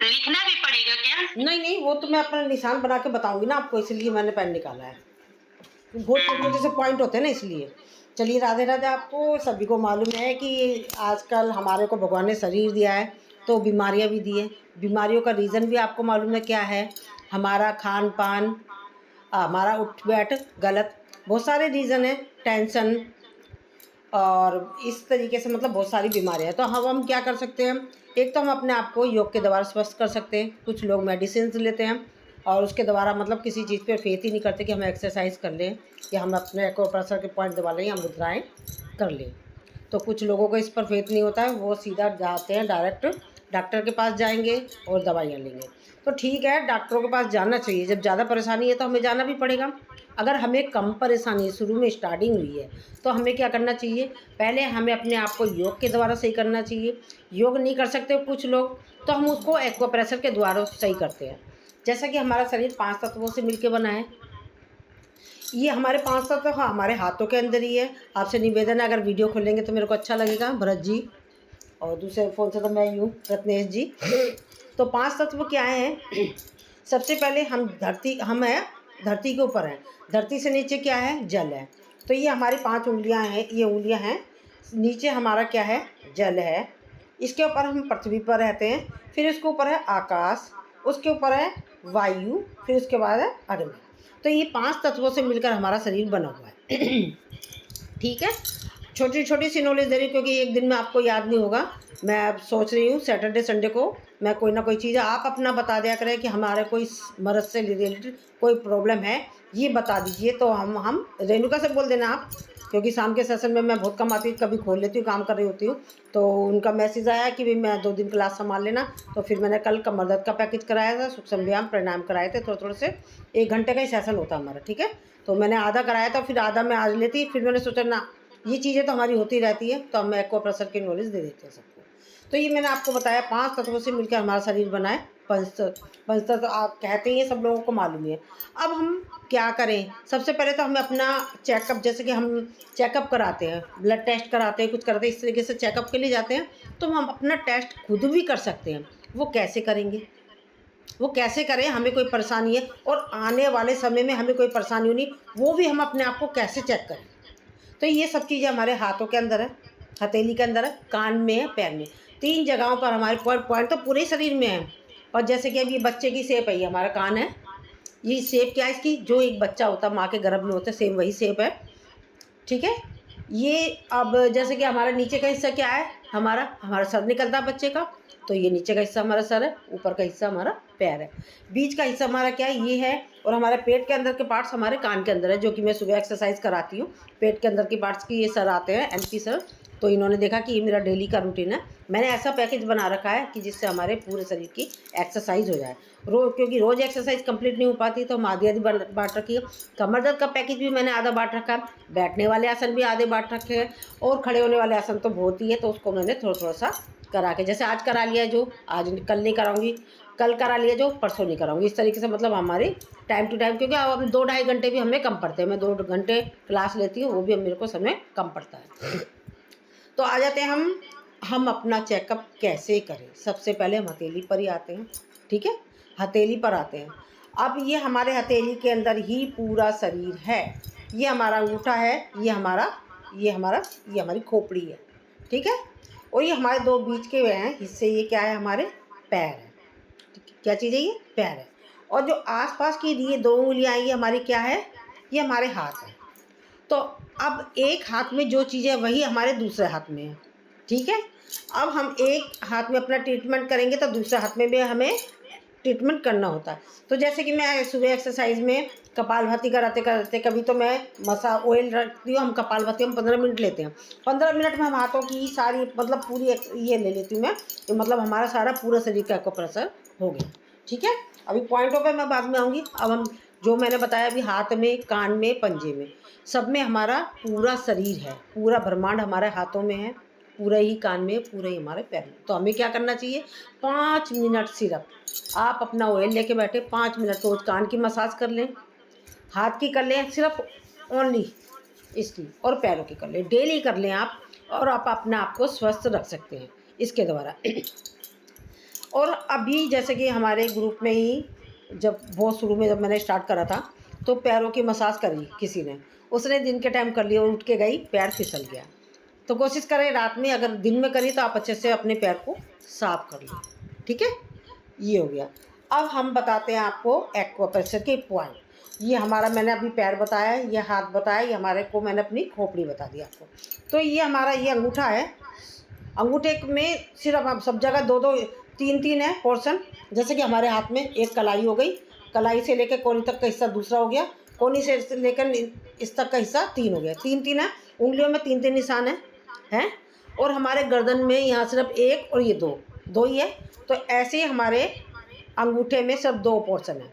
लिखना भी पड़ेगा क्या? नहीं नहीं, वो तो मैं अपना निशान बना के बताऊंगी ना आपको, इसलिए मैंने पेन निकाला है। बहुत छोटे छोटे से पॉइंट होते हैं ना, इसलिए। चलिए, राधे राधे। आपको सभी को मालूम है कि आजकल हमारे को भगवान ने शरीर दिया है तो बीमारियां भी दी है। बीमारियों का रीज़न भी आपको मालूम है क्या है? हमारा खान पान, हमारा उठ बैठ गलत, बहुत सारे रीज़न है। टेंशन और इस तरीके से मतलब बहुत सारी बीमारियां हैं। तो हम क्या कर सकते हैं? एक तो हम अपने आप को योग के द्वारा स्वस्थ कर सकते हैं। कुछ लोग मेडिसिन लेते हैं और उसके द्वारा मतलब किसी चीज़ पे फेथ ही नहीं करते कि हम एक्सरसाइज कर लें या हम अपने एक्यूप्रेशर के पॉइंट दबा लें या मुद्राएं कर लें। तो कुछ लोगों को इस पर फेथ नहीं होता है, वो सीधा जाते हैं डायरेक्ट डॉक्टर के पास जाएंगे और दवाइयाँ लेंगे। तो ठीक है, डॉक्टरों के पास जाना चाहिए। जब ज़्यादा परेशानी है तो हमें जाना भी पड़ेगा। अगर हमें कम परेशानी है, शुरू में स्टार्टिंग हुई है, तो हमें क्या करना चाहिए? पहले हमें अपने आप को योग के द्वारा सही करना चाहिए। योग नहीं कर सकते कुछ लोग, तो हम उसको एक्वाप्रेशर के द्वारा सही करते हैं। जैसा कि हमारा शरीर 5 तत्वों से मिलकर बना है। ये हमारे 5 तत्व हाँ हमारे हाथों के अंदर ही है। आपसे निवेदन है, अगर वीडियो खोलेंगे तो मेरे को अच्छा लगेगा, भरत जी। और दूसरे फ़ोन से तो मैं यूँ, रत्नेश जी। तो 5 तत्व क्या हैं? सबसे पहले हम हैं धरती के ऊपर हैं। धरती से नीचे क्या है? जल है। तो ये हमारी 5 उँगलियाँ हैं, ये उँगलियाँ हैं। नीचे हमारा क्या है? जल है। इसके ऊपर हम पृथ्वी पर रहते हैं। फिर इसके ऊपर है आकाश, उसके ऊपर है वायु, फिर उसके बाद है अग्नि। तो ये 5 तत्वों से मिलकर हमारा शरीर बना हुआ है। ठीक है, छोटी छोटी सी नॉलेज दे रही हूँ क्योंकि एक दिन में आपको याद नहीं होगा। मैं अब सोच रही हूँ सैटरडे संडे को मैं कोई ना कोई चीज़ आप अपना बता दिया करें कि हमारे कोई मर्ज से रिलेटेड कोई प्रॉब्लम है, ये बता दीजिए। तो हम रेणुका से बोल देना आप, क्योंकि शाम के सेशन में मैं बहुत कम आती हूँ, कभी खोल लेती हूँ, काम कर रही होती हूँ। तो उनका मैसेज आया कि भाई मैं 2 दिन क्लास संभाल लेना। तो फिर मैंने कल कमर दर्द का पैकेज कराया था, सूक्ष्म व्यायाम प्राणायाम कराए थे, थोड़े थोड़े से 1 घंटे का ही सेशन होता हमारा। ठीक है, तो मैंने आधा कराया था, फिर आधा मैं आज लेती। फिर मैंने सोचा ना, ये चीज़ें तो हमारी होती रहती है, तो हम एक्वाप्रेशर की नॉलेज दे देते हैं सबको। तो ये मैंने आपको बताया 5 तत्वों से मिलकर हमारा शरीर बना है। पंचतत्व आप कहते ही हैं, सब लोगों को मालूम है। अब हम क्या करें? सबसे पहले तो हमें अपना चेकअप, जैसे कि हम चेकअप कराते हैं, ब्लड टेस्ट कराते हैं, कुछ कराते हैं, इस तरीके से चेकअप के लिए जाते हैं। तो हम अपना टेस्ट खुद भी कर सकते हैं। वो कैसे करेंगे? वो कैसे करें? हमें कोई परेशानी है और आने वाले समय में हमें कोई परेशानी होनी, वो भी हम अपने आप को कैसे चेक करें? तो ये सब चीज़ें हमारे हाथों के अंदर है, हथेली के अंदर है, कान में है, पैर में। 3 जगहों पर हमारे पॉइंट तो पूरे शरीर में है। और जैसे कि अब ये बच्चे की शेप है, ये हमारा कान है। ये शेप क्या है इसकी? जो एक बच्चा होता है माँ के गर्भ में होता है, सेम वही शेप है। ठीक है, ये अब जैसे कि हमारा नीचे का हिस्सा क्या है? हमारा सर निकलता है बच्चे का, तो ये नीचे का हिस्सा हमारा सर है, ऊपर का हिस्सा हमारा पैर है। बीच का हिस्सा हमारा क्या है? ये है। और हमारे पेट के अंदर के पार्ट्स हमारे कान के अंदर है, जो कि मैं सुबह एक्सरसाइज कराती हूँ। पेट के अंदर की पार्ट्स की ये सर आते हैं, एमपी सर। तो इन्होंने देखा कि ये मेरा डेली का रूटीन है। मैंने ऐसा पैकेज बना रखा है कि जिससे हमारे पूरे शरीर की एक्सरसाइज हो जाए रोज, क्योंकि रोज एक्सरसाइज कंप्लीट नहीं हो पाती, तो हम आधी आधी बांट रखी है। कमर दर्द का पैकेज भी मैंने आधा बांट रखा है, बैठने वाले आसन भी आधे बांट रखे हैं, और खड़े होने वाले आसन तो बहुत ही है, तो उसको मैंने थोड़ा थोड़ा सा करा के, जैसे आज करा लिया, जो आज कल नहीं कराऊंगी, कल करा लिया, जो परसों नहीं कराऊंगी, इस तरीके से मतलब हमारी टाइम टू टाइम, क्योंकि अब 2-2.5 घंटे भी हमें कम पड़ते हैं। मैं 2 घंटे क्लास लेती हूँ, वो भी मेरे को समय कम पड़ता है। तो आ जाते हैं हम अपना चेकअप कैसे करें? सबसे पहले हम हथेली पर ही आते हैं। ठीक है, हथेली पर आते हैं। अब ये हमारे हथेली के अंदर ही पूरा शरीर है। ये हमारा अंगूठा है, ये हमारी खोपड़ी है। ठीक है, और ये हमारे 2 बीच के हैं हिस्से, ये क्या है? हमारे पैर है। ठीक है? क्या चीज़ है ये? पैर है। और जो आसपास की ये 2 उंगलियां ये हमारी क्या है? ये हमारे हाथ है। तो अब एक हाथ में जो चीज़ है वही हमारे दूसरे हाथ में है। ठीक है, अब हम एक हाथ में अपना ट्रीटमेंट करेंगे तो दूसरे हाथ में भी हमें ट्रीटमेंट करना होता है। तो जैसे कि मैं सुबह एक्सरसाइज में कपालभाति कराते कराते, कभी तो मैं मसा ऑयल रखती हूँ, हम कपालभाति हम 15 मिनट लेते हैं। 15 मिनट में हम हाथों की सारी मतलब पूरी ये ले लेती हूँ मैं, तो मतलब हमारा सारा पूरा शरीर का एक्यूप्रेशर हो गया। ठीक है, अभी पॉइंटों पे मैं बाद में आऊँगी। अब हम जो मैंने बताया अभी, हाथ में, कान में, पंजे में, सब में हमारा पूरा शरीर है, पूरा ब्रह्मांड हमारे हाथों में है, पूरा ही कान में, पूरे ही हमारे पैर में। तो हमें क्या करना चाहिए? 5 मिनट सिर्फ आप अपना ऑयल लेके बैठे, 5 मिनट रोज कान की मसाज कर लें, हाथ की कर लें सिर्फ, ओनली इसकी, और पैरों की कर लें, डेली कर लें आप। और आप अपने आप को स्वस्थ रख सकते हैं इसके द्वारा। और अभी जैसे कि हमारे ग्रुप में ही जब बहुत शुरू में जब मैंने स्टार्ट करा था तो पैरों की मसाज करी किसी ने, उसने दिन के टाइम कर लिया और उठ के गई, पैर फिसल गया। तो कोशिश करें रात में, अगर दिन में करी तो आप अच्छे से अपने पैर को साफ कर लें। ठीक है, ये हो गया। अब हम बताते हैं आपको एक्वाप्रेशर के पॉइंट। ये हमारा मैंने अभी पैर बताया, ये हाथ बताया, ये हमारे को मैंने अपनी खोपड़ी बता दी आपको। तो ये हमारा ये अंगूठा है, अंगूठे में सिर्फ आप सब जगह दो दो तीन तीन है पोर्शन। जैसे कि हमारे हाथ में एक कलाई हो गई, कलाई से लेकर कोनी तक का हिस्सा दूसरा हो गया, कोनी से लेकर इस तक का हिस्सा तीन हो गया, तीन तीन है, उंगलियों में तीन तीन निशान है। और हमारे गर्दन में यहाँ सिर्फ एक और ये दो दो ही है। तो ऐसे ही हमारे अंगूठे में सिर्फ दो पोर्शन है,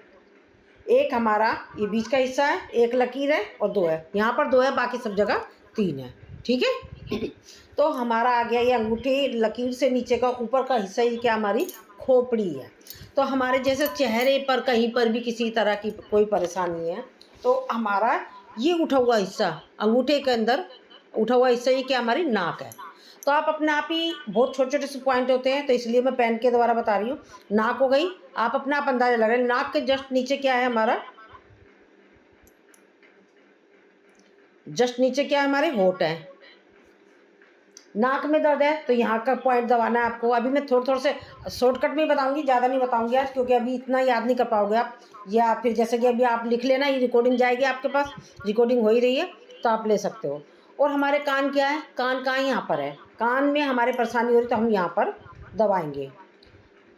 एक हमारा ये बीच का हिस्सा है, एक लकीर है और दो है, यहाँ पर दो है, बाकी सब जगह तीन है। ठीक है, तो हमारा आ गया ये अंगूठी लकीर से नीचे का ऊपर का हिस्सा ही क्या हमारी खोपड़ी है। तो हमारे जैसे चेहरे पर कहीं पर भी किसी तरह की कोई परेशानी है तो हमारा ये उठा हुआ हिस्सा अंगूठे के अंदर उठा हुआ हिस्सा ही क्या हमारी नाक है। तो आप अपने आप ही बहुत छोटे छोटे से पॉइंट होते हैं, तो इसलिए मैं पेन के द्वारा बता रही हूँ। नाक हो गई, आप अपने आप अंदाजा लगा रहे हैं, नाक के जस्ट नीचे क्या है हमारा, जस्ट नीचे क्या है हमारे होंठ है। नाक में दर्द है तो यहाँ का पॉइंट दबाना है आपको। अभी मैं थोड़े थोड़े से शॉर्टकट में बताऊंगी, ज़्यादा नहीं बताऊंगी आज, क्योंकि अभी इतना याद नहीं कर पाओगे आप, या फिर जैसे कि अभी आप लिख लेना, ये रिकॉर्डिंग जाएगी आपके पास, रिकॉर्डिंग हो ही रही है तो आप ले सकते हो। और हमारे कान क्या है, कान कहाँ यहाँ पर है, कान में हमारे परेशानी हो रही तो हम यहाँ पर दबाएंगे।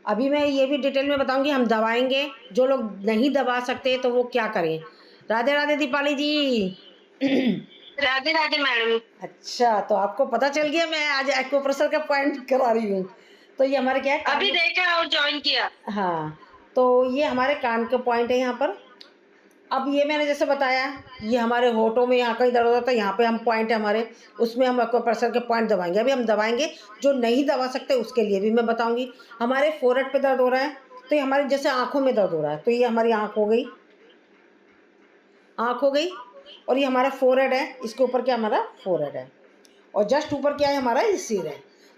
अभी मैं ये भी डिटेल में बताऊंगी हम दबाएंगे। जो लोग नहीं दबा सकते तो वो क्या करें। राधे राधे दीपाली जी। राधे राधे मैडम। अच्छा, तो आपको पता चल गया मैं आज एक्वाप्रेशर का पॉइंट करा रही हूँ। तो ये हमारे क्या है, अभी देखा और ज्वाइन किया। हाँ, तो ये हमारे कान के पॉइंट है यहाँ पर। अब ये मैंने जैसे बताया, ये हमारे होठों में यहाँ कहीं दर्द होता है, यहाँ पे हम पॉइंट है हमारे, उसमें हम एक्वाप्रेशर के पॉइंट दबाएंगे। अभी हम दबाएंगे, जो नहीं दबा सकते उसके लिए भी मैं बताऊंगी। हमारे फोरहेड पे दर्द हो रहा है तो ये हमारी जैसे आँखों में दर्द हो रहा है, तो ये हमारी आँख हो गई, आँख हो गई। और ये हमारा फोरहेड है, इसके ऊपर क्या हमारा फोरहेड है, और जस्ट ऊपर क्या है हमारा ये सिर है।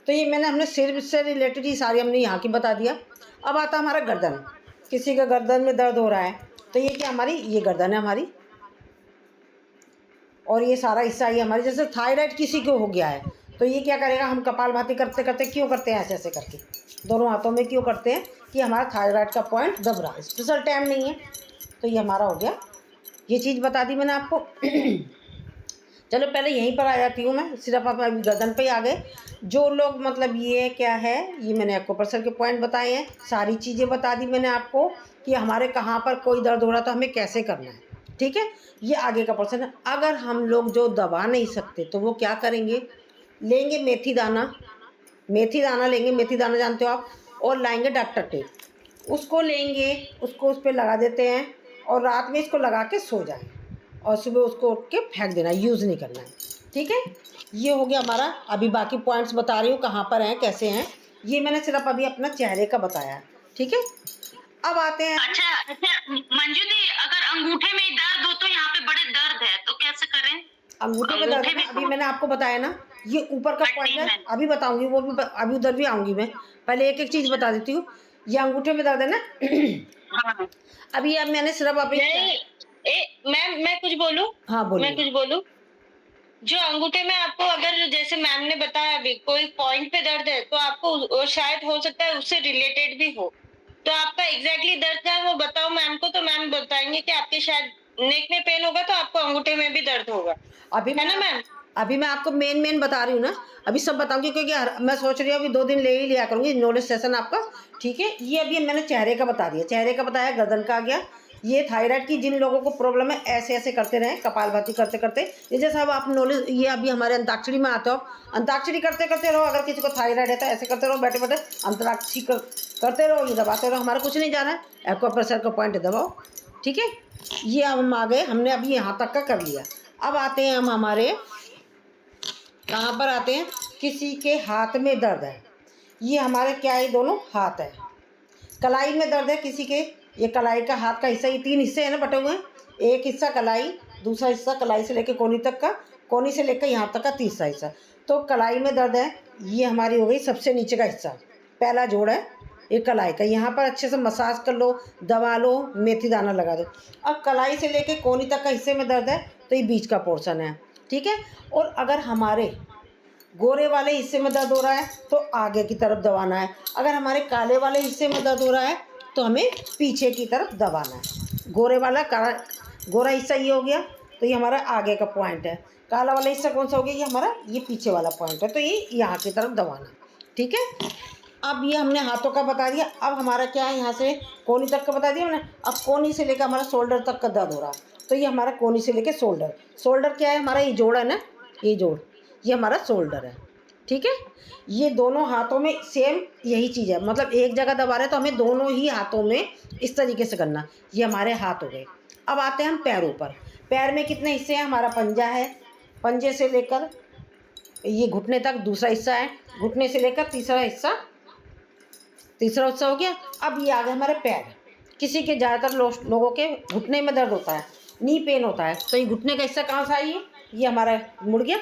तो ये मैंने हमने सिर से रिलेटेड ही सारी हमने यहाँ की बता दिया। अब आता हमारा गर्दन, किसी का गर्दन में दर्द हो रहा है तो ये क्या हमारी ये गर्दन है हमारी, और ये सारा हिस्सा ये हमारी, जैसे थायराइड किसी को हो गया है तो ये क्या करेगा, हम कपालभाति करते करते क्यों करते हैं ऐसे ऐसे करके दोनों हाथों में क्यों करते हैं कि हमारा थायराइड का पॉइंट दब रहा है, स्पेशल टाइम नहीं है। तो ये हमारा हो गया, ये चीज़ बता दी मैंने आपको। चलो पहले यहीं पर आ जाती हूँ मैं, सिर्फ आप अभी गर्दन पे ही आ गए। जो लोग मतलब ये क्या है, ये मैंने एक्वाप्रेशर के पॉइंट बताए हैं, सारी चीज़ें बता दी मैंने आपको कि हमारे कहाँ पर कोई दर्द हो रहा तो हमें कैसे करना है। ठीक है, ये आगे का पर्सन है। अगर हम लोग जो दबा नहीं सकते तो वो क्या करेंगे, लेंगे मेथी दाना, मेथी दाना लेंगे, मेथी दाना जानते हो आप, और लाएंगे डॉक्टर टेप, उसको लेंगे, उसको उस पर लगा देते हैं और रात में इसको लगा के सो जाएं और सुबह उसको उठ के फेंक देना, यूज़ नहीं करना है। ठीक है, ये हो गया हमारा। अभी बाकी पॉइंट्स बता रही हूँ कहाँ पर हैं कैसे हैं, ये मैंने सिर्फ अभी अपना चेहरे का बताया। ठीक है, अब आते हैं। अच्छा मंजू दी, अगर अंगूठे में दर्द हो तो यहाँ पे बड़े दर्द है तो कैसे करें? अंगूठे में दर्द है, अभी मैंने आपको बताया ना, ये ऊपर का पॉइंट है, अभी बताऊंगी वो भी, अभी उधर भी आऊँगी मैं, पहले एक एक चीज़ बता देती हूँ। ये अंगूठे में दर्द है ना। हाँ। अभी अब मैंने सिर्फ अभी मैम मैं कुछ बोलूं? हाँ बोलिए। मैं कुछ बोलूं? जो अंगूठे में आपको अगर जैसे मैम ने बताया अभी कोई पॉइंट पे दर्द है तो आपको शायद हो सकता है उससे रिलेटेड भी हो, तो आपका एग्जैक्टली दर्द क्या है वो बताओ मैम को, तो मैम बताएंगे कि आपके शायद नेक में पेन होगा तो आपको अंगूठे में भी दर्द होगा। अभी है ना मैम? अभी मैं आपको मेन बता रही हूँ ना, अभी सब बताऊंगी क्योंकि मैं सोच रही हूँ अभी 2 दिन ले ही लिया करूँगी नॉलेज सेशन आपका। ठीक है, ये अभी मैंने चेहरे का बता दिया, चेहरे का बताया, गर्दन का आ गया। ये थायराइड की जिन लोगों को प्रॉब्लम है ऐसे ऐसे करते रहें, कपालभाति करते करते, ये जैसा अब आप नॉलेज, ये अभी हमारे अंताक्षरी में आते हो, अंताक्षरी करते करते रहो। अगर किसी को थायराइड है तो ऐसे करते रहो, बैठे बैठे अंतराक्षरी करते रहो, ये दबाते रहो, हमारा कुछ नहीं जा रहा है। एक्वाप्रेशर का पॉइंट दबाओ। ठीक है, ये अब हम आ गए, हमने अभी यहाँ तक का कर लिया। अब आते हैं हम हमारे कहाँ पर आते हैं, किसी के हाथ में दर्द है, ये हमारे क्या है, दोनों हाथ है। कलाई में दर्द है किसी के, ये कलाई का हाथ का हिस्सा, ये 3 हिस्से हैं ना बटे हुए हैं, एक हिस्सा कलाई, दूसरा हिस्सा कलाई से लेकर कोनी तक का, कोनी से लेकर यहाँ तक का तीसरा हिस्सा। तो कलाई में दर्द है, ये हमारी हो गई सबसे नीचे का हिस्सा, पहला जोड़ है, ये कलाई का, यहाँ पर अच्छे से मसाज कर लो, दबा लो, मेथी दाना लगा दो। अब कलाई से लेके कोहनी तक का हिस्से में दर्द है तो ये बीच का पोर्शन है, ठीक है। और अगर हमारे गोरे वाले हिस्से में दर्द हो रहा है तो आगे की तरफ दबाना है, अगर हमारे काले वाले हिस्से में दर्द हो रहा है तो हमें पीछे की तरफ दबाना है। गोरे वाला गोरा हिस्सा ये हो गया तो ये हमारा आगे का पॉइंट है, काला वाला हिस्सा कौन सा हो गया, ये हमारा ये पीछे वाला पॉइंट है, तो ये यहाँ की तरफ दबाना, ठीक है। अब ये हमने हाथों का बता दिया, अब हमारा क्या है, यहाँ से कोहनी तक का बता दिया हमने। अब कोहनी से लेकर हमारा शोल्डर तक का दर्द हो रहा है तो ये हमारा कोहनी से लेकर शोल्डर, शोल्डर क्या है हमारा, ये जोड़ है ना, ये जोड़, ये हमारा शोल्डर है, ठीक है। ये दोनों हाथों में सेम यही चीज़ है, मतलब एक जगह दबा रहे तो हमें दोनों ही हाथों में इस तरीके से करना। ये हमारे हाथ हो गए। अब आते हैं हम पैरों पर। पैर में कितने हिस्से हैं, हमारा पंजा है, पंजे से लेकर ये घुटने तक दूसरा हिस्सा है, घुटने से लेकर तीसरा हिस्सा हो गया। अब ये आ गए हमारे पैर। किसी के ज़्यादातर लोगों के घुटने में दर्द होता है, नी पेन होता है, तो ये घुटने का हिस्सा कहाँ से आई है, ये हमारा मुड़ गया,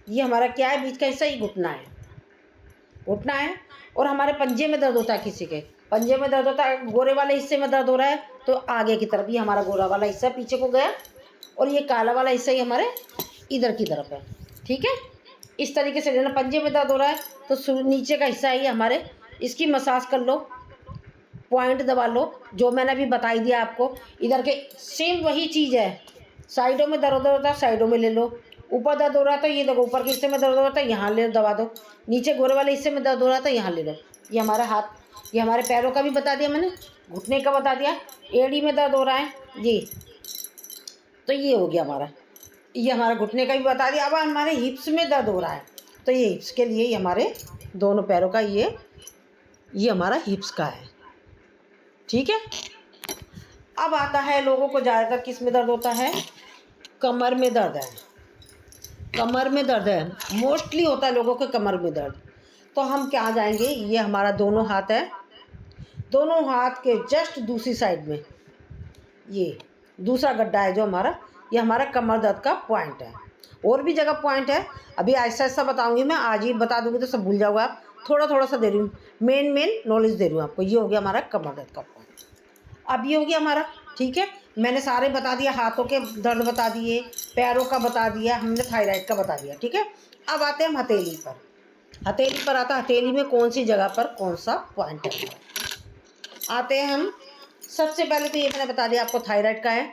ये हमारा क्या है, बीच का हिस्सा, ये घुटना है, घुटना है। और हमारे पंजे में दर्द होता है, किसी के पंजे में दर्द होता है, गोरे वाले हिस्से में दर्द हो रहा है तो आगे की तरफ, ये हमारा गोरा वाला हिस्सा पीछे को गया और ये काला वाला हिस्सा ये हमारे इधर की तरफ है, ठीक है। इस तरीके से लेना। पंजे में दर्द हो रहा है तो नीचे का हिस्सा है ये हमारे, इसकी मसाज कर लो, पॉइंट दबा लो, जो मैंने अभी बता ही दिया आपको। इधर के सेम वही चीज़ है, साइडों में दर्द होता है साइडों में ले लो, ऊपर दर्द हो रहा था ये देखो ऊपर के हिस्से में दर्द हो रहा था यहाँ ले दबा दो, नीचे गोरे वाले हिस्से में दर्द हो रहा था यहाँ ले लो। ये हमारा हाथ, ये हमारे पैरों का भी बता दिया मैंने, घुटने का बता दिया, एड़ी में दर्द हो रहा है ये, तो ये हो गया हमारा, ये हमारा घुटने का भी बता दिया। अब हमारे हिप्स में दर्द हो रहा है तो ये हिप्स के लिए, ये हमारे दोनों पैरों का ये हमारा हिप्स का है, ठीक है। अब आता है लोगों को ज़्यादातर किस में दर्द होता है, कमर में दर्द है, कमर में दर्द है, मोस्टली होता है लोगों के कमर में दर्द। तो हम क्या जाएंगे, ये हमारा दोनों हाथ है, दोनों हाथ के जस्ट दूसरी साइड में ये दूसरा गड्ढा है जो हमारा, ये हमारा कमर दर्द का पॉइंट है। और भी जगह पॉइंट है, अभी ऐसा ऐसा बताऊंगी मैं, आज ही बता दूंगी तो सब भूल जाओगे आप, थोड़ा थोड़ा सा दे रही हूँ, मेन नॉलेज दे रही हूँ आपको। ये हो गया हमारा कमर दर्द का पॉइंट। अब ये हो गया हमारा, ठीक है, मैंने सारे बता दिया, हाथों के दर्द बता दिए, पैरों का बता दिया, हमने थायराइड का बता दिया, ठीक है। अब आते हैं हम हथेली पर। हथेली पर आता है, हथेली में कौन सी जगह पर कौन सा पॉइंट है। आते हैं हम, सबसे पहले तो ये मैंने बता दिया आपको, थायराइड का है,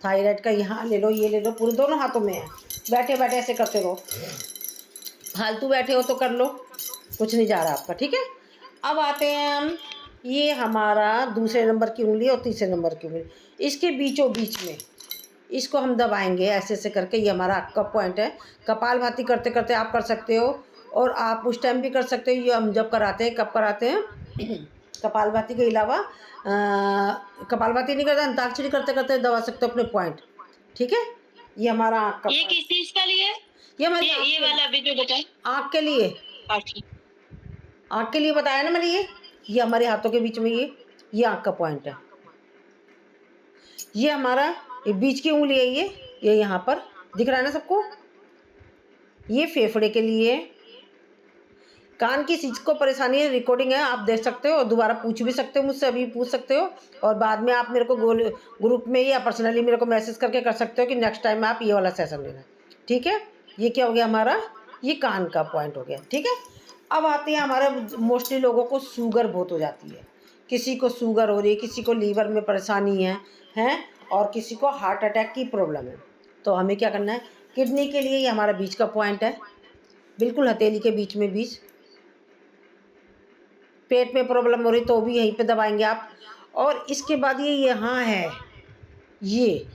थायराइड का यहाँ ले लो, ये ले लो, पूरे दोनों हाथों में है। बैठे बैठे ऐसे करते रहो, फालतू बैठे हो तो कर लो, कुछ नहीं जा रहा आपका, ठीक है। अब आते हैं हम, ये हमारा दूसरे नंबर की उंगली और तीसरे नंबर की उंगली, इसके बीचों बीच में इसको हम दबाएंगे ऐसे ऐसे करके, ये हमारा आपका पॉइंट है। कपालभाति करते करते आप कर सकते हो, और आप उस टाइम भी कर सकते हो, ये हम जब कराते हैं, कब कराते हैं कपालभाति के अलावा, कपालभाति नहीं करते, अंताक्षरी करते करते दबा सकते हो अपने पॉइंट, ठीक है। ये हमारा आँख का, ये किस चीज का लिए, ये हमारी ये वाला अभी जो बताया, आँख के लिए, अच्छा आँख के लिए बताया ना मैंने। ये हमारे हाथों के बीच में ये आँख का पॉइंट है। ये हमारा ये बीच की उंगली है, ये यहाँ पर दिख रहा है ना सबको, ये फेफड़े के लिए। कान की चीज को परेशानी है, रिकॉर्डिंग है, आप देख सकते हो और दोबारा पूछ भी सकते हो मुझसे, अभी पूछ सकते हो, और बाद में आप मेरे को ग्रुप में या पर्सनली मेरे को मैसेज करके कर सकते हो कि नेक्स्ट टाइम आप ये वाला सेशन लेना, ठीक है। ये क्या हो गया हमारा, ये कान का पॉइंट हो गया, ठीक है। अब आते हैं हमारे, मोस्टली लोगों को शुगर बहुत हो जाती है, किसी को शुगर हो रही है, किसी को लीवर में परेशानी है और किसी को हार्ट अटैक की प्रॉब्लम है। तो हमें क्या करना है, किडनी के लिए ये हमारा बीच का पॉइंट है, बिल्कुल हथेली के बीच में बीच। पेट में प्रॉब्लम हो रही तो भी यहीं पे दबाएंगे आप। और इसके बाद ये यहाँ है, ये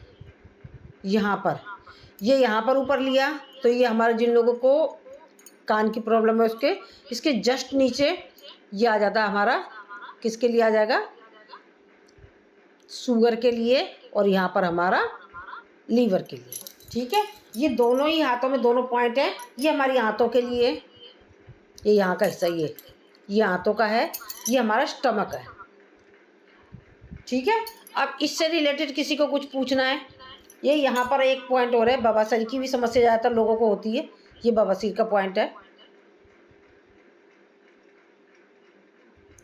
यहाँ पर, ये यहाँ पर ऊपर लिया तो ये हमारे जिन लोगों को कान की प्रॉब्लम है उसके, इसके जस्ट नीचे ये आ जाता है हमारा, किसके लिए आ जाएगा, शुगर के लिए, और यहाँ पर हमारा लीवर के लिए, ठीक है। ये दोनों ही हाथों में दोनों पॉइंट है, ये हमारी हाथों के लिए, ये यहाँ का हिस्सा, ये हाथों का है, ये हमारा स्टमक है, ठीक है। अब इससे रिलेटेड किसी को कुछ पूछना है, ये यहाँ पर एक पॉइंट और है, बवासीर की भी समस्या ज़्यादातर लोगों को होती है, ये बवासीर का पॉइंट है,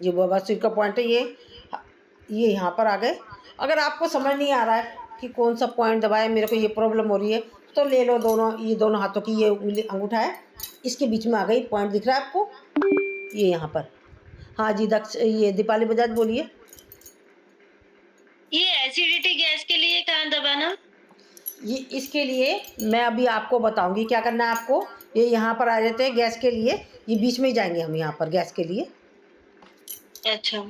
ये बवासीर का पॉइंट है, ये यहाँ पर आ गए। अगर आपको समझ नहीं आ रहा है कि कौन सा पॉइंट दबाए, मेरे को ये प्रॉब्लम हो रही है, तो ले लो दोनों, ये दोनों हाथों की ये उंगली अंगूठा है, इसके बीच में आ गई, पॉइंट दिख रहा है आपको, ये यहाँ पर। हाँ जी ये दीपाली बजाज बोलिए। ये एसिडिटी गैस के लिए कहाँ दबाना? ये इसके लिए मैं अभी आपको बताऊंगी क्या करना है आपको। ये यहाँ पर आ जाते हैं गैस के लिए, ये बीच में ही जाएंगे हम यहाँ पर गैस के लिए, अच्छा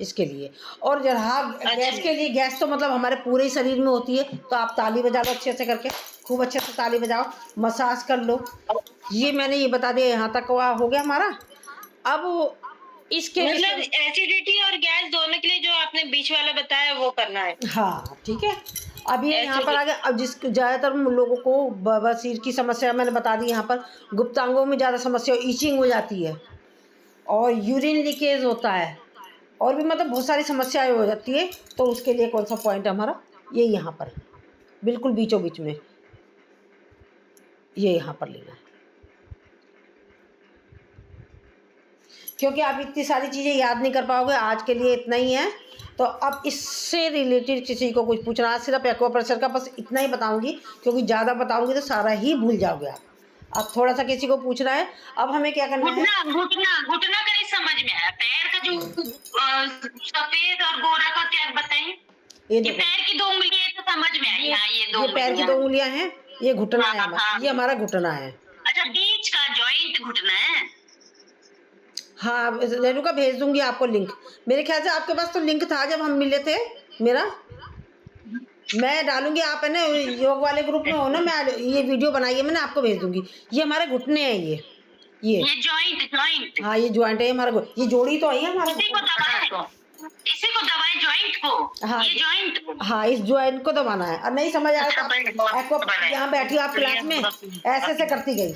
इसके लिए। और जहाँ गैस के लिए, गैस तो मतलब हमारे पूरे ही शरीर में होती है, तो आप ताली बजा लो अच्छे से करके, खूब अच्छे से ताली बजाओ, मसाज कर लो। ये मैंने ये बता दिया, यहाँ तक हो गया हमारा। अब इसके मतलब एसिडिटी और गैस दोनों के लिए जो आपने बीच वाला बताया वो करना है। हाँ ठीक है। अब ये यहाँ पर आ गया। अब जिस ज़्यादातर लोगों को बवासीर की समस्या मैंने बता दी, यहाँ पर गुप्तांगों में ज़्यादा समस्या, ईचिंग हो जाती है और यूरिन लीकेज होता है, और भी मतलब बहुत सारी समस्याएं हो जाती है। तो उसके लिए कौन सा पॉइंट है हमारा, ये यहाँ पर बिल्कुल बीचों बीच में, ये यहाँ पर लेना है। क्योंकि आप इतनी सारी चीज़ें याद नहीं कर पाओगे, आज के लिए इतना ही है। तो अब इससे रिलेटेड किसी को कुछ पूछना, आज सिर्फ एक्वा प्रेशर का बस इतना ही बताऊंगी, क्योंकि ज़्यादा बताऊंगी तो सारा ही भूल जाओगे आप। अब थोड़ा सा किसी को पूछना है, अब हमें क्या करना है। घुटना का नहीं समझ में आया, पैर का जो सफेद और गोरा का क्या बताएं? ये पैर की 2 उंगलियां तो समझ में आई। हाँ, ये पैर की 2 उंगलियां हैं, ये घुटना है हमारा, ये हमारा घुटना है। अच्छा, बीच का जॉइंट घुटना है। हाँ रेणुका भेज दूंगी आपको लिंक। मेरे ख्याल से आपके पास तो लिंक था जब हम मिले थे मेरा, मैं डालूंगी। आप है ना योग वाले ग्रुप में हो ना, मैं ये वीडियो बनाई है मैंने, आपको भेज दूंगी। ये हमारे घुटने हैं, ये जॉइंट। हाँ ये जॉइंट है हमारा, ये जोड़ी तो है हमारा। इसी को दबाएं जॉइंट को। हाँ ये जॉइंट, हाँ इस जॉइंट को दबाना है। और नहीं समझ आया तो यहाँ बैठी आप क्लास में ऐसे ऐसे करती गई,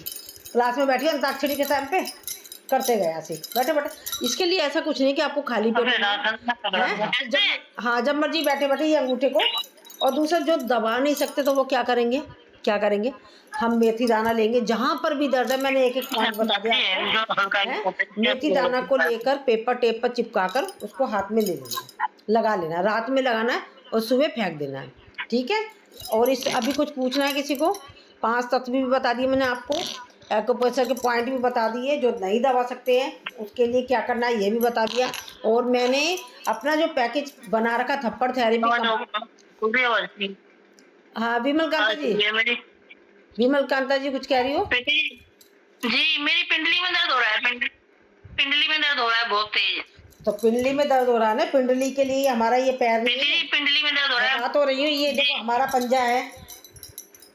क्लास में बैठी अंताक्षरी के टाइम पे करते गए ऐसे बैठे बैठे। इसके लिए ऐसा कुछ नहीं कि आपको खाली पेट है, हाँ जब मर्जी बैठे बैठे ये अंगूठे को। और दूसरा जो दबा नहीं सकते तो वो क्या करेंगे, हम मेथी दाना लेंगे, जहाँ पर भी दर्द है, मैंने एक एक पॉइंट बता दिया। मेथी दाना को लेकर पेपर टेप पर चिपका कर उसको हाथ में ले लेना, लगा लेना, रात में लगाना है और सुबह फेंक देना है, ठीक है। और इस अभी कुछ पूछना है किसी को, 5 तत्व भी बता दिए मैंने आपको, एक्यूप्रेशर के पॉइंट भी बता दिए, जो नहीं दबा सकते हैं उसके लिए क्या करना है ये भी बता दिया। और मैंने अपना जो पैकेज बना रखा थप्पड़ थेरेपी, हाँ विमल कांता जी कुछ कह रही हो? जी मेरी पिंडली में दर्द हो रहा है, पिंडली में दर्द हो रहा है बहुत तेज। तो पिंडली में दर्द हो रहा है ना, पिंडली के लिए हमारा ये पैर नहीं है, पिंडली में दर्द हो रहा है। बता तो रही हूँ, ये देखो हमारा पंजा है,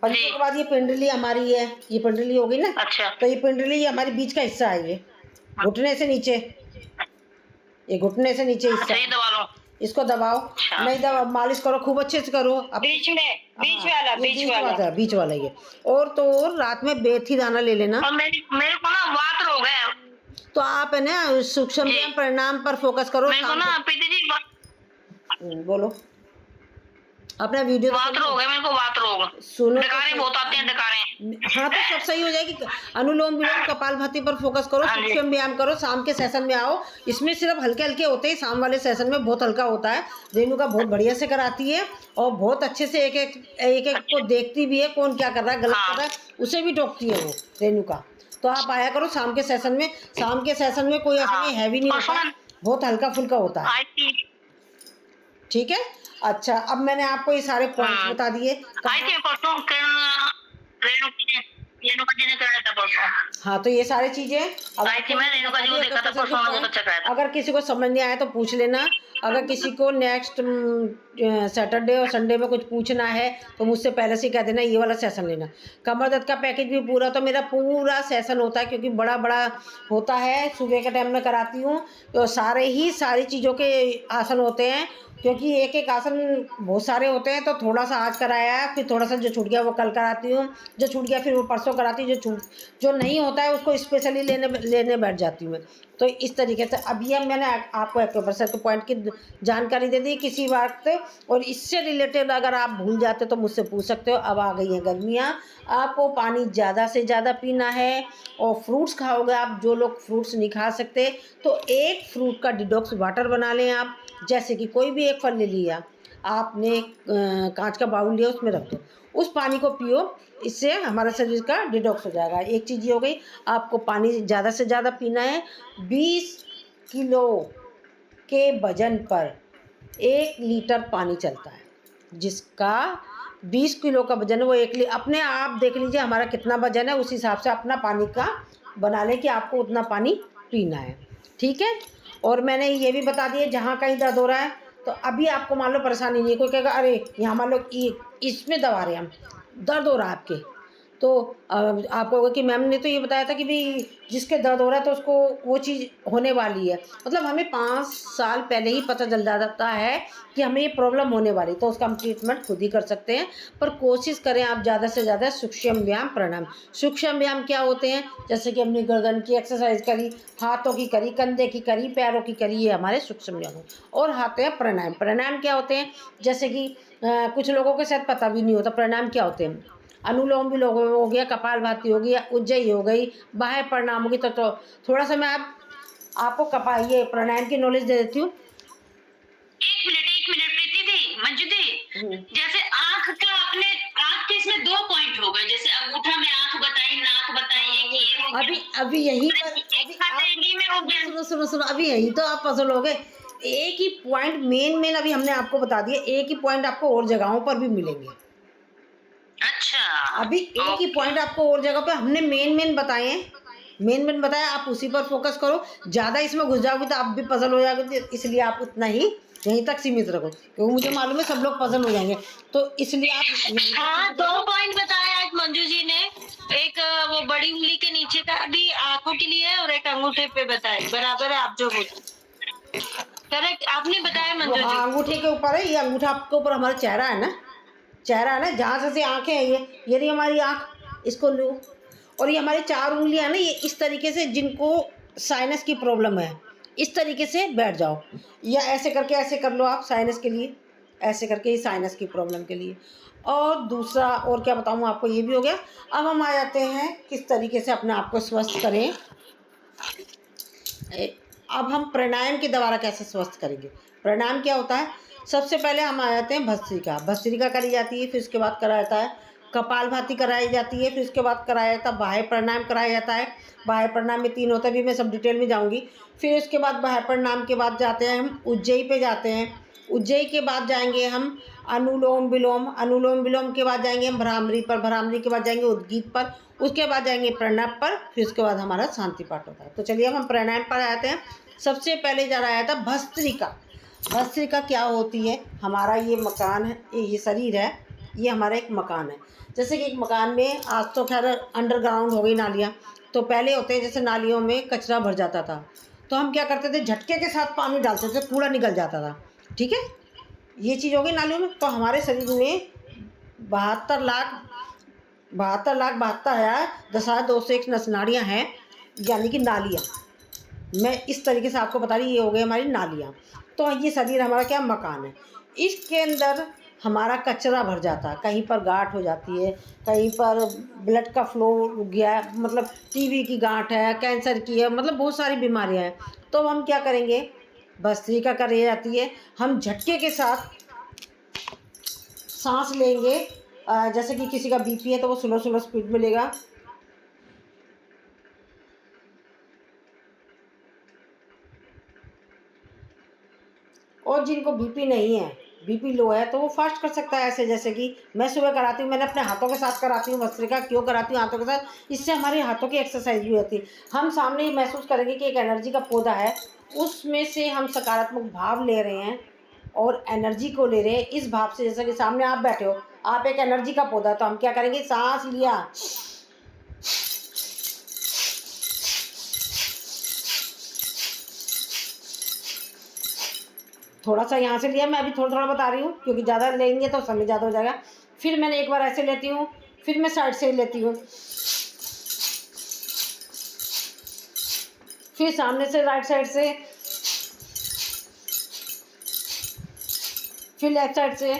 पंजे के बाद ये पिंडली हमारी है, ये पिंडली होगी ना। अच्छा। तो ये पिंडली ये हमारी बीच का हिस्सा है, ये घुटने से नीचे, ये घुटने से नीचे हिस्सा। दबा लो, इसको दबाओ। नहीं दबाओ, मालिश करो, खूब अच्छे से करो। बीच वाला ये। और तो और रात में मेथी दाना ले लेना। और मेरे को ना वात रोग है, तो आप है ना सूक्ष्म प्राणायाम पर फोकस करो। मेरे को ना प्रीति जी बोलो अपना वीडियो। वात रोग है मेरे को, वात रोग, सुनो, डकारें बहुत आती हैं, डकारें। हाँ तो सब सही हो जाएगी। अनुलोम विलोम कपालभाति पर फोकस करो, सूक्ष्म व्यायाम करो, शाम के सेशन में आओ। इसमें सिर्फ हल्के हल्के होते हैं, शाम वाले सेशन में बहुत हल्का होता है। रेणुका बहुत बढ़िया से कराती है और बहुत अच्छे से एक एक को देखती भी है, कौन क्या कर रहा है, गलत कर रहा है, उसे भी टोकती है वो रेणुका। तो आप आया करो शाम के सेशन में। शाम के सेशन में कोई ऐसा नहीं हैवी नहीं होता, बहुत हल्का फुल्का होता है, ठीक है। अच्छा अब मैंने आपको ये सारे पॉइंट्स बता दिए। हाँ तो ये सारी चीजें अब अगर किसी को समझ नहीं आया तो पूछ लेना। अगर किसी को नेक्स्ट सैटरडे और संडे में कुछ पूछना है तो मुझसे पहले से कह देना, ये वाला सेशन लेना। कमर दर्द का पैकेज भी पूरा, तो मेरा पूरा सेशन होता है क्योंकि बड़ा बड़ा होता है, सुबह के टाइम में कराती हूँ। तो सारी चीज़ों के आसन होते हैं, क्योंकि एक एक आसन बहुत सारे होते हैं। तो थोड़ा सा आज कराया है, फिर थोड़ा सा जो छूट गया वो कल कराती हूँ, जो छूट गया फिर वो परसों कराती हूँ, जो नहीं होता होता है उसको स्पेशली लेने लेने बैठ जाती हूँ मैं। तो इस तरीके से अब ये मैंने आपको एक्यूप्रेशर के पॉइंट की जानकारी दे दी किसी वक्त, और इससे रिलेटेड अगर आप भूल जाते तो मुझसे पूछ सकते हो। अब आ गई हैं गर्मियाँ, आपको पानी ज़्यादा से ज़्यादा पीना है, और फ्रूट्स खाओगे आप, जो लोग फ्रूट्स नहीं खा सकते तो एक फ्रूट का डिटॉक्स वाटर बना लें आप। जैसे कि कोई भी एक फल ले लिया आपने, कांच का बाउल लिया, उसमें रख दो, उस पानी को पियो, इससे हमारा शरीर का डिटॉक्स हो जाएगा। एक चीज़ ये हो गई, आपको पानी ज़्यादा से ज़्यादा पीना है। 20 किलो के वजन पर 1 लीटर पानी चलता है। जिसका 20 किलो का वजन है वो अपने आप देख लीजिए हमारा कितना वजन है, उस हिसाब से अपना पानी का बना लें कि आपको उतना पानी पीना है। ठीक है। और मैंने ये भी बता दिया, जहाँ कहीं दर्द हो रहा है तो अभी आपको मान लो परेशानी नहीं है, कोई कहेगा अरे यहाँ मान लो इसमें दबा रहे हैं हम, दर्द हो रहा है आपके, तो आपको होगा कि मैम ने तो ये बताया था कि भाई जिसके दर्द हो रहा है तो उसको वो चीज़ होने वाली है। मतलब हमें 5 साल पहले ही पता चल जाता है कि हमें ये प्रॉब्लम होने वाली, तो उसका हम ट्रीटमेंट खुद ही कर सकते हैं। पर कोशिश करें आप ज़्यादा से ज़्यादा सूक्ष्म व्यायाम प्राणायाम। सूक्ष्म व्यायाम क्या होते हैं? जैसे कि हमने गर्दन की एक्सरसाइज करी, हाथों की करी, कंधे की करी, पैरों की करी, ये हमारे सूक्ष्म व्यायाम हैं। और आते हैं प्राणायाम। प्राणायाम क्या होते हैं? जैसे कि कुछ लोगों को शायद पता भी नहीं होता प्राणायाम क्या होते हैं। अनुलोम विलोम हो गया, कपालभाति हो गया, उज्जयी हो गई, बाह्य प्रणाम होगी। तो थोड़ा सा मैं आपको ये प्राणायाम की नॉलेज दे देती हूँ। एक मिनट प्रीति दी, मंजू दी, जैसे आंख का आपने, आंख के इसमें 2 पॉइंट हो गए, जैसे अंगूठा में आंख बताई, नाक बताई, एक ये हो गया, अभी यहीं पर एक हथेली में हो गया। सुनो, अभी यही तो आप पजल हो गए। एक ही पॉइंट मेन अभी हमने आपको बता दिया, एक ही पॉइंट आपको और जगहों पर भी मिलेंगे। अच्छा, अभी एक ही पॉइंट आपको और जगह पे हमने मेन बताए हैं, मेन बताया, आप उसी पर फोकस करो। ज़्यादा इसमें घुस जाओगे तो आप भी पजल हो जाओगे, तो इसलिए आप उतना ही यहीं तक सीमित रखो, क्योंकि मुझे मालूम है सब लोग पजल हो जाएंगे, तो इसलिए आप हाँ 2 पॉइंट बताया आज मंजू जी ने, एक वो बड़ी उंगली के नीचे का भी आंखों के लिए है, और एक अंगूठे पे बताया। बराबर है आप जो बोले, करेक्ट आपने बताया मंजू जी। अंगूठे के ऊपर है, ये अंगूठा आपके ऊपर हमारा चेहरा है ना, जहाँ से आंखें हैं, ये रही हमारी आंख, इसको लो। और ये हमारी 4 उंगलियां ना, ये इस तरीके से, जिनको साइनस की प्रॉब्लम है इस तरीके से बैठ जाओ, या ऐसे करके ऐसे कर लो आप साइनस के लिए, ऐसे करके ये साइनस की प्रॉब्लम के लिए। और दूसरा और क्या बताऊँ आपको, ये भी हो गया। अब हम आ जाते हैं किस तरीके से अपने आप को स्वस्थ करें। अब हम प्राणायाम के द्वारा कैसे स्वस्थ करेंगे। प्राणायाम क्या होता है? सबसे पहले हम आ जाते हैं भस्त्रिका करी जाती है, फिर उसके बाद कराया जाता है कपालभाति कराई जाती है, फिर उसके बाद कराया जाता है बाह्य प्राणायाम कराया जाता है। बाह्य प्राणायाम में 3 होता है, भी मैं सब डिटेल में जाऊंगी। फिर उसके बाद बाह्य प्राणायाम के बाद जाते हैं हम उज्जयी पे जाते हैं। उज्जयी के बाद जाएंगे हम अनुलोम विलोम के बाद जाएंगे हम भ्रामरी के बाद जाएंगे उद्गीत पर, उसके बाद जाएंगे प्रणव पर, फिर उसके बाद हमारा शांति पाठ होता है। तो चलिए अब हम प्राणायाम पर आते हैं। सबसे पहले जा रहा था भस्त्रिका क्या होती है? हमारा ये मकान है, ये शरीर है, ये हमारा एक मकान है। जैसे कि एक मकान में आज तो खैर अंडरग्राउंड हो गई नालियाँ, तो पहले होते हैं जैसे नालियों में कचरा भर जाता था, तो हम क्या करते थे, झटके के साथ पानी डालते थे, कूड़ा निकल जाता था। ठीक है, ये चीज़ हो गई नालियों में। तो हमारे शरीर में 72,72,10,201 नसनाड़ियाँ हैं, यानी कि नालियाँ। मैं इस तरीके से आपको बता रही, ये हो गई हमारी नालियाँ। तो ये शरीर हमारा क्या मकान है, इसके अंदर हमारा कचरा भर जाता है, कहीं पर गांठ हो जाती है, कहीं पर ब्लड का फ्लो रुक गया है, मतलब टीबी की गांठ है, कैंसर की है, मतलब बहुत सारी बीमारियां हैं। तो हम क्या करेंगे, भस्त्रिका करी जाती है। हम झटके के साथ सांस लेंगे, जैसे कि किसी का बीपी है तो वो स्लो स्पीड में लेगा, और जिनको बीपी नहीं है, बीपी लो है, तो वो फास्ट कर सकता है। ऐसे जैसे कि मैं सुबह कराती हूँ, मैंने अपने हाथों के साथ कराती हूँ भस्त्रिका। क्यों कराती हूँ हाथों के साथ? इससे हमारे हाथों की एक्सरसाइज भी होती है। हम सामने ही महसूस करेंगे कि एक एनर्जी का पौधा है, उसमें से हम सकारात्मक भाव ले रहे हैं और एनर्जी को ले रहे हैं। इस भाव से, जैसे कि सामने आप बैठे हो, आप एक एनर्जी का पौधा, तो हम क्या करेंगे, सांस लिया, थोड़ा सा यहाँ से लिया, मैं अभी थोड़ा बता रही हूँ क्योंकि ज़्यादा लेंगे तो समय ज़्यादा हो जाएगा। फिर मैंने एक बार ऐसे लेती हूँ, फिर मैं साइड से लेती हूँ, फिर सामने से राइट साइड से, फिर लेफ्ट साइड से,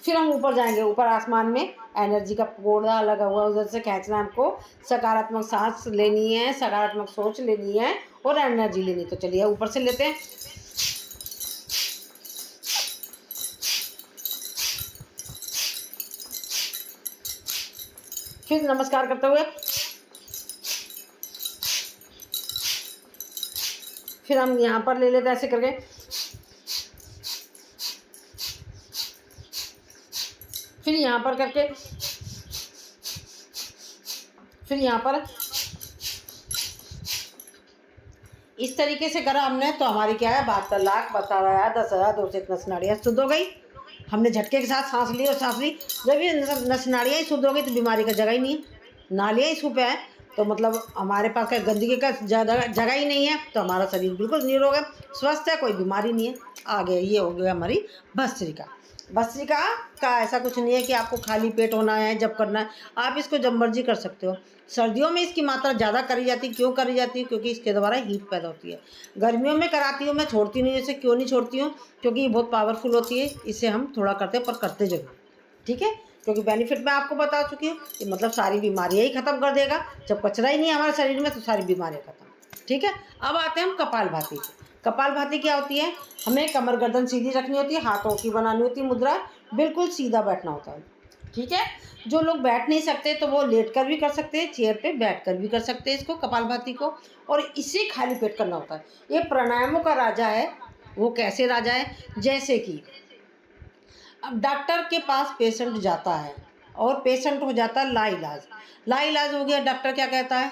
फिर हम ऊपर जाएंगे। ऊपर आसमान में एनर्जी का पौधा लगा हुआ, उधर से खींचना हमको। सकारात्मक सांस लेनी है, सकारात्मक सोच लेनी है और एनर्जी लेनी। तो चलिए ऊपर से लेते हैं। फिर नमस्कार करते हुए फिर हम यहाँ पर ले लेते हैं ऐसे करके। फिर यहाँ पर करके, फिर यहाँ पर इस तरीके से करा हमने तो हमारी क्या है 72,72,10,000 नस नाड़ियाँ शुद्ध हो गई। हमने झटके के साथ सांस ली और सांस ली। जब ये नस नाड़ियाँ ही शुद्ध हो गई तो बीमारी का जगह ही नहीं है। नालियाँ ही शुभ है तो मतलब हमारे पास का गंदगी का जगह ही नहीं है, तो हमारा शरीर बिल्कुल निरोग है, स्वस्थ है, कोई बीमारी नहीं है। आगे ये हो गया हमारी भस्त्रिका। भस्त्रिका का ऐसा कुछ नहीं है कि आपको खाली पेट होना है जब करना है, आप इसको जब मर्जी कर सकते हो। सर्दियों में इसकी मात्रा ज़्यादा करी जाती है। क्यों करी जाती है? क्योंकि इसके द्वारा हीट पैदा होती है। गर्मियों में कराती हूँ मैं, छोड़ती नहीं हूँ इसे। क्यों नहीं छोड़ती हूँ? क्योंकि ये बहुत पावरफुल होती है। इसे हम थोड़ा करते हैं पर करते जरूर, ठीक है। क्योंकि बेनिफिट मैं आपको बता चुकी हूँ कि मतलब सारी बीमारियाँ ही ख़त्म कर देगा। जब कचरा ही नहीं है हमारे शरीर में तो सारी बीमारियाँ ख़त्म, ठीक है। अब आते हैं हम कपालभाति। कपालभाति क्या होती है? हमें कमर गर्दन सीधी रखनी होती है, हाथों की बनानी होती है मुद्रा, बिल्कुल सीधा बैठना होता है, ठीक है। जो लोग बैठ नहीं सकते तो वो लेट कर भी कर सकते हैं, चेयर पे बैठ कर भी कर सकते हैं इसको, कपालभाति को। और इसे खाली पेट करना होता है। ये प्राणायामों का राजा है। वो कैसे राजा है? जैसे कि अब डॉक्टर के पास पेशेंट जाता है और पेशेंट हो जाता है लाइलाज। लाइलाज हो गया, डॉक्टर क्या कहता है?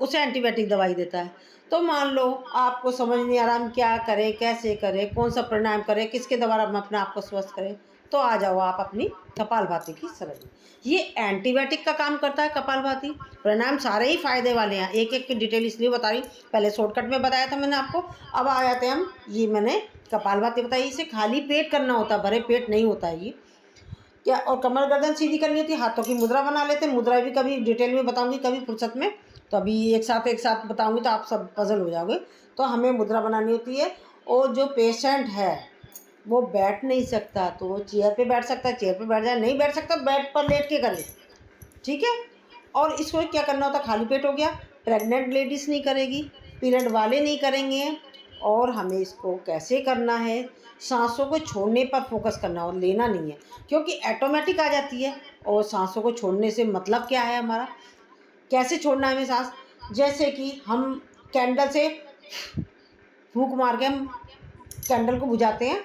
उसे एंटीबायोटिक दवाई देता है। तो मान लो आपको समझ नहीं आ रहा हम क्या करें, कैसे करें, कौन सा प्राणायाम करें, किसके द्वारा हम अपने आप को स्वस्थ करें, तो आ जाओ आप अपनी कपालभाति की शरण। ये एंटीबायोटिक का काम करता है कपालभाति। प्राणायाम सारे ही फायदे वाले हैं, एक एक की डिटेल इसलिए बता रही। पहले शॉर्टकट में बताया था मैंने आपको, अब आ जाते हैं हम। ये मैंने कपालभाति बताई, इसे खाली पेट करना होता है, भरे पेट नहीं होता है ये क्या। और कमर गर्दन सीधी करनी होती है, हाथों की मुद्रा बना लेते हैं। मुद्रा भी कभी डिटेल में बताऊंगी कभी फुर्सत में, तो अभी एक साथ बताऊंगी तो आप सब पजल हो जाओगे। तो हमें मुद्रा बनानी होती है। और जो पेशेंट है वो बैठ नहीं सकता तो वो चेयर पे बैठ सकता है, चेयर पे बैठ जाए। नहीं बैठ सकता बेड पर लेट के करे, ठीक है। और इसको क्या करना होता है? खाली पेट हो गया। प्रेग्नेंट लेडीज़ नहीं करेगी, पीरियड वाले नहीं करेंगे। और हमें इसको कैसे करना है? सांसों को छोड़ने पर फोकस करना और लेना नहीं है, क्योंकि ऑटोमेटिक आ जाती है। और सांसों को छोड़ने से मतलब क्या है हमारा? कैसे छोड़ना है हमें सांस? जैसे कि हम कैंडल से फूंक मार के हम कैंडल को बुझाते हैं,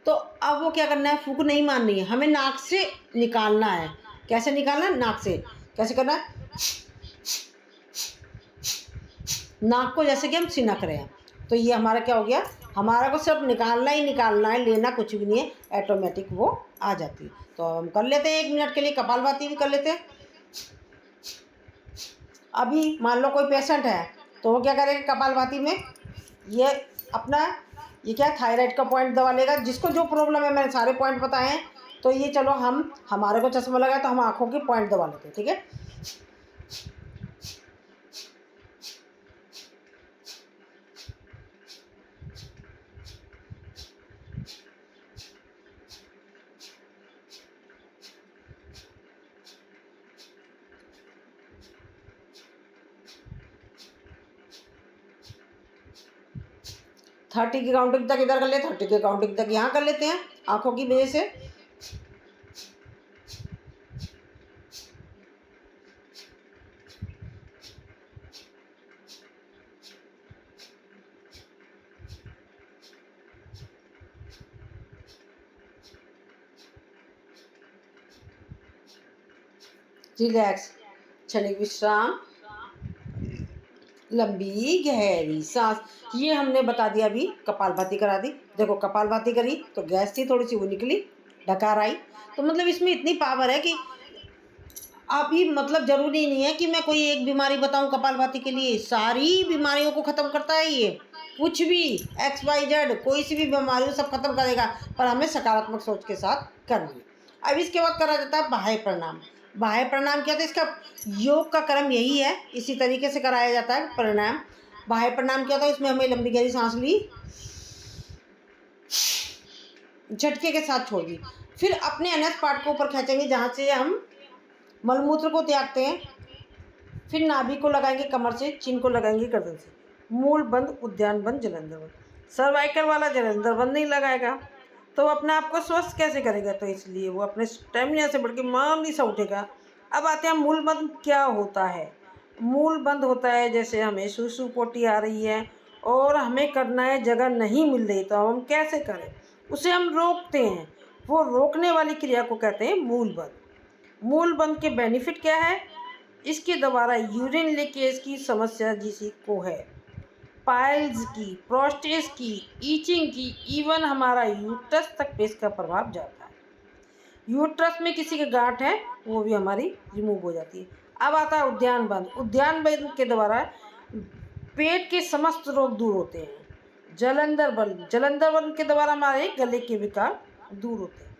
तो अब वो क्या करना है? फूंक नहीं मारनी है, हमें नाक से निकालना है। कैसे निकालना है? नाक से। कैसे करना है? नाक को जैसे कि हम सिनक रहे हैं। तो ये हमारा क्या हो गया? हमारा को सिर्फ निकालना ही निकालना है, लेना कुछ भी नहीं है, ऑटोमेटिक वो आ जाती है। तो हम कर लेते हैं 1 मिनट के लिए कपालभाति भी कर लेते हैं। अभी मान लो कोई पेशेंट है तो वो क्या करेगा कपालभाति में? ये अपना ये क्या थायराइड का पॉइंट दबा लेगा। जिसको जो प्रॉब्लम है, मैंने सारे पॉइंट बताए हैं। तो ये चलो हमारे को चश्मा लगा तो हम आँखों के पॉइंट दबा लेते हैं, ठीक है। थर्टी की काउंटिंग तक इधर कर लेते हैं, 30 की काउंटिंग तक यहाँ कर लेते हैं आँखों की वजह से। रिलैक्स, क्षणिक विश्राम, लंबी गहरी सांस। ये हमने बता दिया। अभी कपालभाति करा दी। देखो कपालभाति करी तो गैस थी थोड़ी सी, वो निकली, डकार आई। तो मतलब इसमें इतनी पावर है कि अभी मतलब ज़रूरी नहीं है कि मैं कोई एक बीमारी बताऊं कपालभाति के लिए। सारी बीमारियों को ख़त्म करता है ये। कुछ भी XYZ कोई सी भी बीमारी हो सब खत्म करेगा, पर हमें सकारात्मक सोच के साथ करनी है। अब इसके बाद करा जाता है बाह्य प्रणाम। बाह्य प्राणायाम क्या होता है, इसका योग का क्रम यही है, इसी तरीके से कराया जाता है प्राणायाम। बाह्य प्राणायाम क्या होता है, इसमें हमें लंबी गहरी सांस ली, झटके के साथ छोड़ दी, फिर अपने अनस पार्ट को ऊपर खींचेंगे जहाँ से हम मलमूत्र को त्यागते हैं, फिर नाभि को लगाएंगे कमर से, चिन को लगाएंगे गर्दन से। मूल बंद, उद्यान बंद, जलंधर बंद। सर्वाइकल वाला जलंधर बंद नहीं लगाएगा तो वो अपने आप को स्वस्थ कैसे करेगा, तो इसलिए वो अपने स्टेमिना से बढ़ के मामूली सा उठेगा। अब आते हैं मूल बंद क्या होता है। मूल बंद होता है जैसे हमें सूसू पोटी आ रही है और हमें करना है, जगह नहीं मिल रही, तो हम कैसे करें, उसे हम रोकते हैं, वो रोकने वाली क्रिया को कहते हैं मूल बंद। मूल बंद के बेनिफिट क्या है, इसके द्वारा यूरिन लीकेज की समस्या जिसी को है, पाइल्स की, प्रोस्टेट की, ईचिंग की, इवन हमारा यूट्रस तक पे इसका प्रभाव जाता है। यूट्रस में किसी के गांठ है वो भी हमारी रिमूव हो जाती है। अब आता है उद्यान बंद। उद्यान बंद के द्वारा पेट के समस्त रोग दूर होते हैं। जलंधर बंद, जलंधर बंद के द्वारा हमारे गले के विकार दूर होते हैं।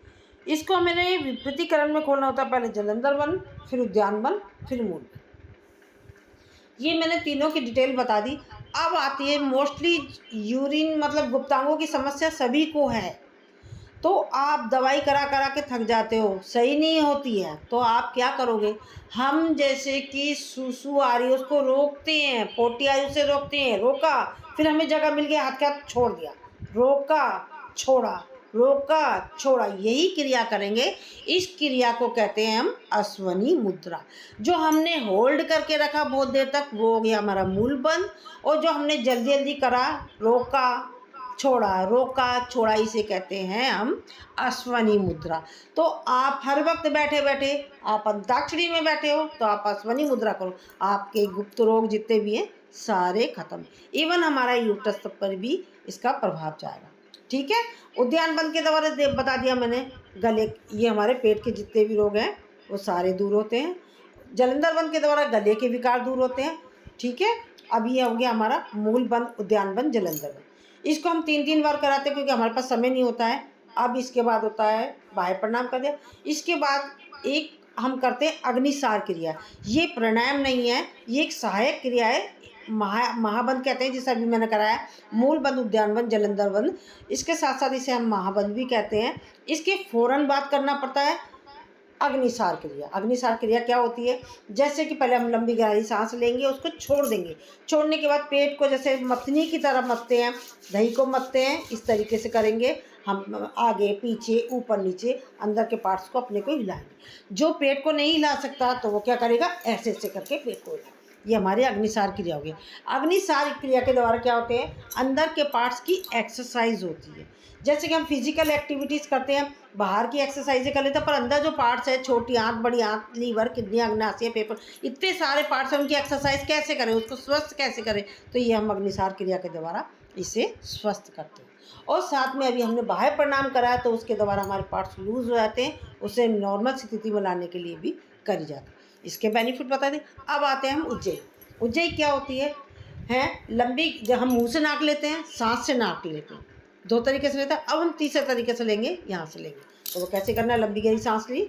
इसको हमें विपरीतीकरण में खोलना होता है, पहले जलंधर बंद, फिर उद्यान बंद, फिर मूल बंद। ये मैंने तीनों की डिटेल बता दी। अब आती है मोस्टली यूरिन मतलब गुप्तांगों की समस्या सभी को है, तो आप दवाई करा करा के थक जाते हो, सही नहीं होती है, तो आप क्या करोगे, हम जैसे कि सुसु आ रही है उसको रोकते हैं, पोटी आई उसे रोकते हैं, रोका, फिर हमें जगह मिल गया, हाथ के हाथ छोड़ दिया, रोका छोड़ा, रोका छोड़ा, यही क्रिया करेंगे। इस क्रिया को कहते हैं हम अश्वनी मुद्रा। जो हमने होल्ड करके रखा बहुत देर तक वो हो गया हमारा मूल बंद, और जो हमने जल्दी जल्दी करा, रोका छोड़ा, रोका छोड़ा, इसे कहते हैं हम अश्वनी मुद्रा। तो आप हर वक्त बैठे बैठे, आप अंताक्षरी में बैठे हो तो आप अश्वनी मुद्रा करो, आपके गुप्त रोग जितने भी हैं सारे खत्म, इवन हमारा यूट्रस पर भी इसका प्रभाव जाएगा। ठीक है, उद्यान बंद के द्वारा बता दिया मैंने, गले, ये हमारे पेट के जितने भी रोग हैं वो सारे दूर होते हैं। जलंधर बंद के द्वारा गले के विकार दूर होते हैं। ठीक है, अब ये हो गया हमारा मूल बंद, उद्यान बंद, जलंधर बंद। इसको हम 3-3 बार कराते हैं क्योंकि हमारे पास समय नहीं होता है। अब इसके बाद होता है बाह्य प्राणायाम कर दिया, इसके बाद एक हम करते हैं अग्निसार क्रिया। ये प्राणायाम नहीं है, ये एक सहायक क्रिया है, महाबंद कहते हैं जिसे अभी मैंने कराया, मूल बंद, उद्यान बंद, जलंधर बंद। इसके साथ साथ इसे हम महाबंद भी कहते हैं। इसके फौरन बाद करना पड़ता है अग्निसार क्रिया। अग्निसार क्रिया क्या होती है, जैसे कि पहले हम लंबी गहरी सांस लेंगे, उसको छोड़ देंगे, छोड़ने के बाद पेट को जैसे मथनी की तरह मथते हैं, दही को मथते हैं, इस तरीके से करेंगे हम, आगे पीछे ऊपर नीचे अंदर के पार्ट्स को अपने को हिलाएंगे। जो पेट को नहीं हिला सकता तो वो क्या करेगा, ऐसे ऐसे करके पेट को हिलाएगा। ये हमारी अग्निसार क्रिया होगी। अग्निसार क्रिया के द्वारा क्या होते हैं, अंदर के पार्ट्स की एक्सरसाइज होती है। जैसे कि हम फिजिकल एक्टिविटीज़ करते हैं, बाहर की एक्सरसाइजें कर लेते हैं, पर अंदर जो पार्ट्स है, छोटी आंत, बड़ी आंत, लीवर, किडनी, अग्नाशय, पेपर, इतने सारे पार्ट्स हैं, उनकी एक्सरसाइज कैसे करें, उसको स्वस्थ कैसे करें, तो ये हम अग्निसार क्रिया के द्वारा इसे स्वस्थ करते हैं। और साथ में अभी हमने बाह्य प्राणायाम कराया तो उसके द्वारा हमारे पार्ट्स लूज हो जाते हैं, उसे नॉर्मल स्थिति में लाने के लिए भी करी जाती है। इसके बेनिफिट बता दें। अब आते हैं हम उज्जयी। उज्जयी क्या होती है लंबी, जब हम मुंह से नाक लेते हैं, सांस से नाक लेते हैं, दो तरीके से लेते हैं। अब हम तीसरे तरीके से लेंगे, यहाँ से लेंगे, तो वो कैसे करना है, लंबी गहरी सांस ली,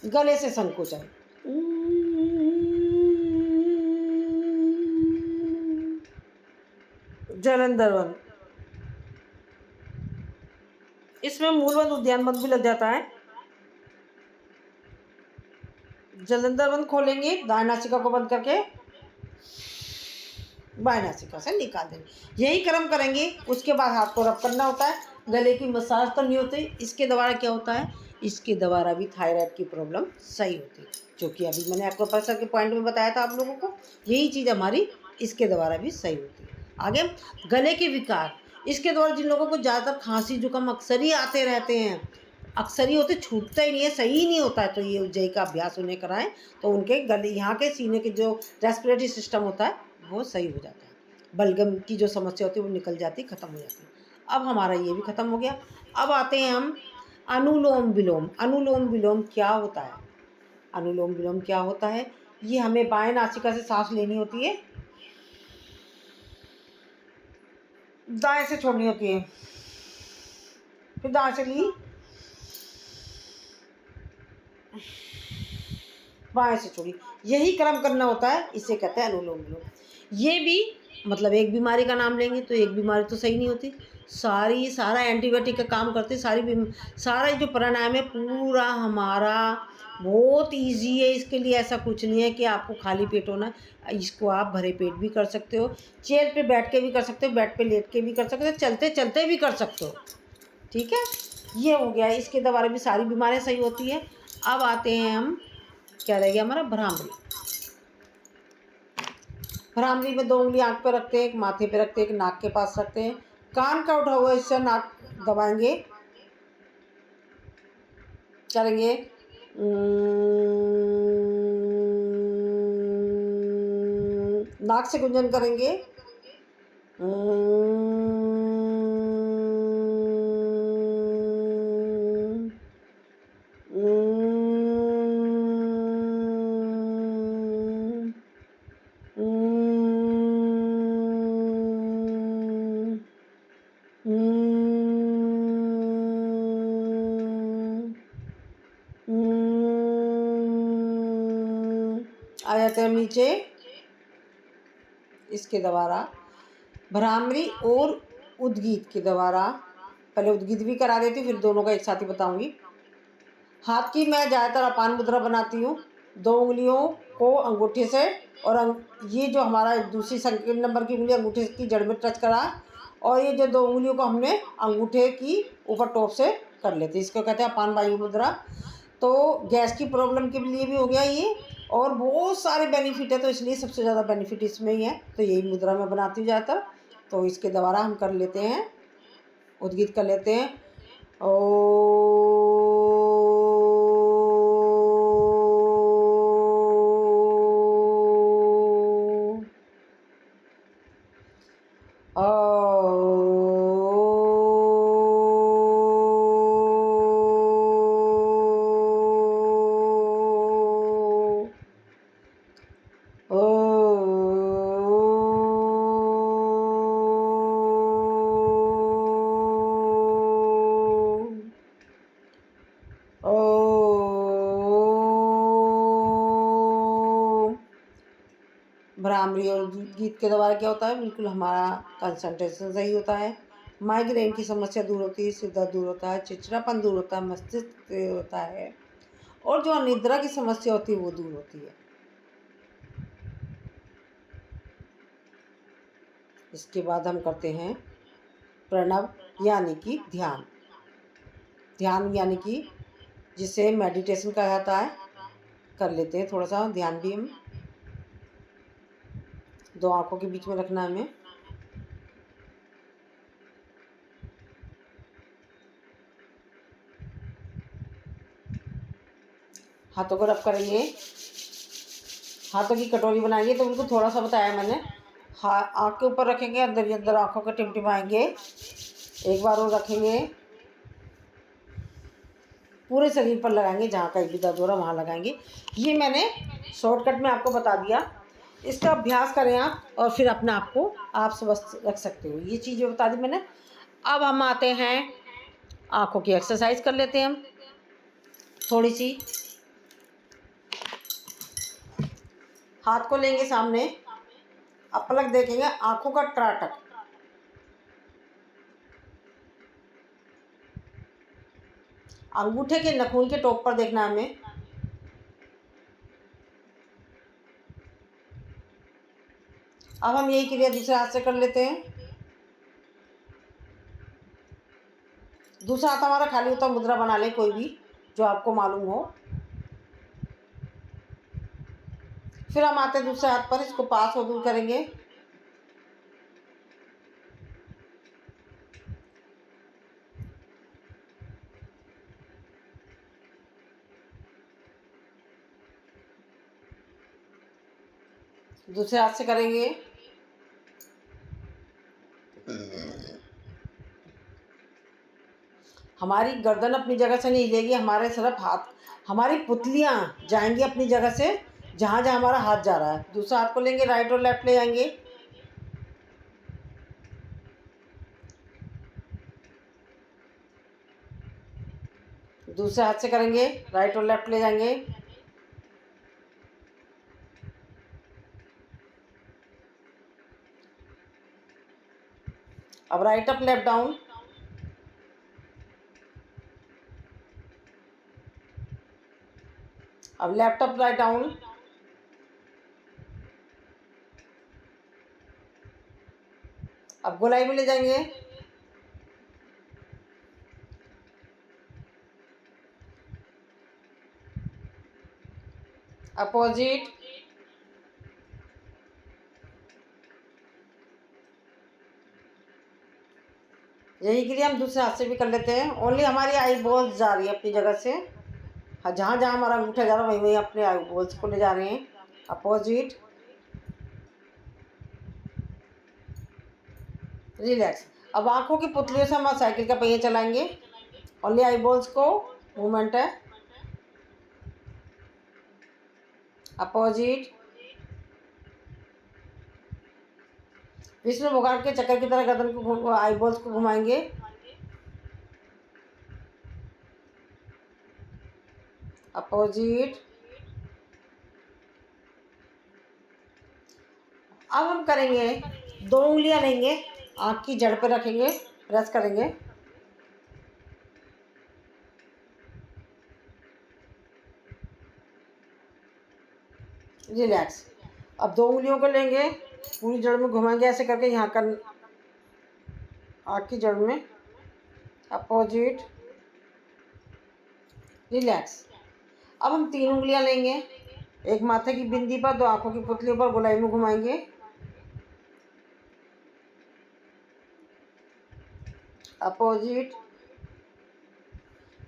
गले से संकोचन, जलंधर बंद, इसमें मूल बंद, उद्यान बंद भी लग जाता है। जलंधर बंद खोलेंगे, दाएं नासिका को बंद करके बाएं नासिका से निकाल देंगे, यही क्रम करेंगे। उसके बाद हाथ को रब करना होता है, गले की मसाज करनी होती है। इसके द्वारा क्या होता है, इसके द्वारा भी थायराइड की प्रॉब्लम सही होती है, जो कि अभी मैंने एक्वाप्रेशर के पॉइंट में बताया था आप लोगों को, यही चीज़ हमारी इसके द्वारा भी सही होती है। आगे गले के विकार, इसके द्वारा जिन लोगों को ज़्यादातर खांसी जुकाम अक्सर ही आते रहते हैं, अक्सर ही होते, छूटता ही नहीं है, सही नहीं होता है, तो ये उज्जयी का अभ्यास उन्हें कराएं तो उनके गले, यहाँ के सीने के जो रेस्पिरेटरी सिस्टम होता है वो सही हो जाता है, बलगम की जो समस्या होती है वो निकल जाती, ख़त्म हो जाती है। अब हमारा ये भी ख़त्म हो गया। अब आते हैं हम अनुलोम विलोम। अनुलोम विलोम क्या होता है, अनुलोम विलोम क्या होता है, ये हमें बाएं नासिका से सांस लेनी होती है, दाएं से छोड़नी होती है, फिर दाएं से ली, बाएं से छोड़िए, यही क्रम करना होता है, इसे कहते हैं अनुलोम विलोम। ये भी मतलब एक बीमारी का नाम लेंगे तो एक बीमारी तो सही नहीं होती, सारा एंटीबायोटिक का काम करते, सारा जो प्राणायाम है पूरा हमारा बहुत इजी है। इसके लिए ऐसा कुछ नहीं है कि आपको खाली पेट होना, इसको आप भरे पेट भी कर सकते हो, चेयर पे बैठ के भी कर सकते हो, बेड पे लेट के भी कर सकते हो, चलते चलते भी कर सकते हो। ठीक है, ये हो गया। इसके द्वारा भी सारी बीमारियां सही होती है। अब आते हैं हम, क्या रह गया हमारा, भ्रामरी। भ्रामरी में 2 उंगली आंख पे रखते हैं, एक माथे पे रखते हैं, एक नाक के पास रखते हैं, कान का उठा हुआ हिस्सा नाक दबाएंगे, करेंगे नाक से गुंजन करेंगे, आ जाते हैं नीचे। इसके द्वारा भ्रामरी और उद्गीत के द्वारा, पहले उद्गीत भी करा देती हूँ, फिर दोनों का एक साथ ही बताऊंगी। हाथ की मैं ज़्यादातर अपान मुद्रा बनाती हूँ, 2 उंगलियों को अंगूठे से और ये जो हमारा दूसरी सेकंड नंबर की उंगली अंगूठे की जड़ में टच करा, और ये जो 2 उंगलियों को हमने अंगूठे की ऊपर टॉप से कर लेते, इसको कहते हैं अपान वायु मुद्रा। तो गैस की प्रॉब्लम के लिए भी हो गया ये, और बहुत सारे बेनिफिट है, तो इसलिए सबसे ज़्यादा बेनिफिट इसमें ही है, तो यही मुद्रा मैं बनाती हूँ ज़्यादातर। तो इसके द्वारा हम कर लेते हैं, उद्गीत कर लेते हैं। ओ भ्रामरी और गीत के द्वारा क्या होता है, बिल्कुल हमारा कंसंट्रेशन सही होता है, माइग्रेन की समस्या दूर होती है, सिर दर्द दूर होता है, चिड़चिड़ापन दूर होता है, मस्तिष्क क्लियर होता है, और जो अनिद्रा की समस्या होती है वो दूर होती है। इसके बाद हम करते हैं प्रणव यानी कि ध्यान। ध्यान यानी कि जिसे मेडिटेशन कहा जाता है, कर लेते हैं थोड़ा सा ध्यान भी हम। 2 आंखों के बीच में रखना है हमें, हाथों को रब करेंगे, हाथों की कटोरी बनाएंगे, तो उनको थोड़ा सा बताया मैंने। आँख के ऊपर रखेंगे, अंदर ही अंदर आँखों को टिमटिमाएंगे, एक बार और रखेंगे, पूरे शरीर पर लगाएंगे, जहाँ कहीं भी दर्द हो रहा वहाँ लगाएंगे। ये मैंने शॉर्टकट में आपको बता दिया, इसका अभ्यास करें आप, और फिर अपने आप को आप स्वस्थ रख सकते हो। ये चीज़ें बता दी मैंने। अब हम आते हैं, आँखों की एक्सरसाइज कर लेते हैं हम थोड़ी सी। हाथ को लेंगे सामने, अब पलक देखेंगे, आँखों का त्राटक, अंगूठे के नखून के टॉप पर देखना है हमें। अब हम यही क्रिया दूसरे हाथ से कर लेते हैं। दूसरा हाथ हमारा खाली होता, मुद्रा बना लें कोई भी जो आपको मालूम हो। फिर हम आते हैं दूसरे हाथ पर, इसको पास और दूर करेंगे, दूसरे हाथ से करेंगे। हमारी गर्दन अपनी जगह से नहीं हिलेगी, हमारे सिर्फ हाथ, हमारी पुतलियाँ जाएंगी अपनी जगह से जहाँ जहाँ हमारा हाथ जा रहा है। दूसरा हाथ को लेंगे, राइट और लेफ्ट ले जाएंगे, दूसरे हाथ से करेंगे, राइट और लेफ्ट ले जाएंगे, अब राइट अप लेफ्ट डाउन, अब लेफ्ट अप राइट डाउन, अब गोलाई में ले जाएंगे, अपोजिट, यही के लिए हम दूसरे हाथ से भी कर लेते हैं। ओनली हमारी आई बॉल्स जा रही है अपनी जगह से, हाँ जहाँ जहाँ हमारा अंगूठा जा रहा है वहीं वहीं अपने आई बॉल्स को ले जा रहे हैं। Opposite, relax. अब आंखों की पुतलियों से हम साइकिल का पहिया चलाएंगे, ओनली आई बॉल्स को मूवमेंट है। अपोजिट, विष्णु भगवान के चक्कर की तरह गर्दन को आई बॉल्स को घुमाएंगे। अपोजिट, अब हम करेंगे 2 उंगलियां लेंगे, आँख की जड़ पे रखेंगे, प्रेस करेंगे, रिलैक्स। अब 2 उंगलियों को लेंगे, पूरी जड़ में घुमाएंगे ऐसे करके, यहाँ का आँख की जड़ में। Opposite, relax. अब हम 3 उंगलियां लेंगे, एक माथे की बिंदी पर, 2 आंखों की पुतलियों पर गोलाई में घुमाएंगे। अपोजिट,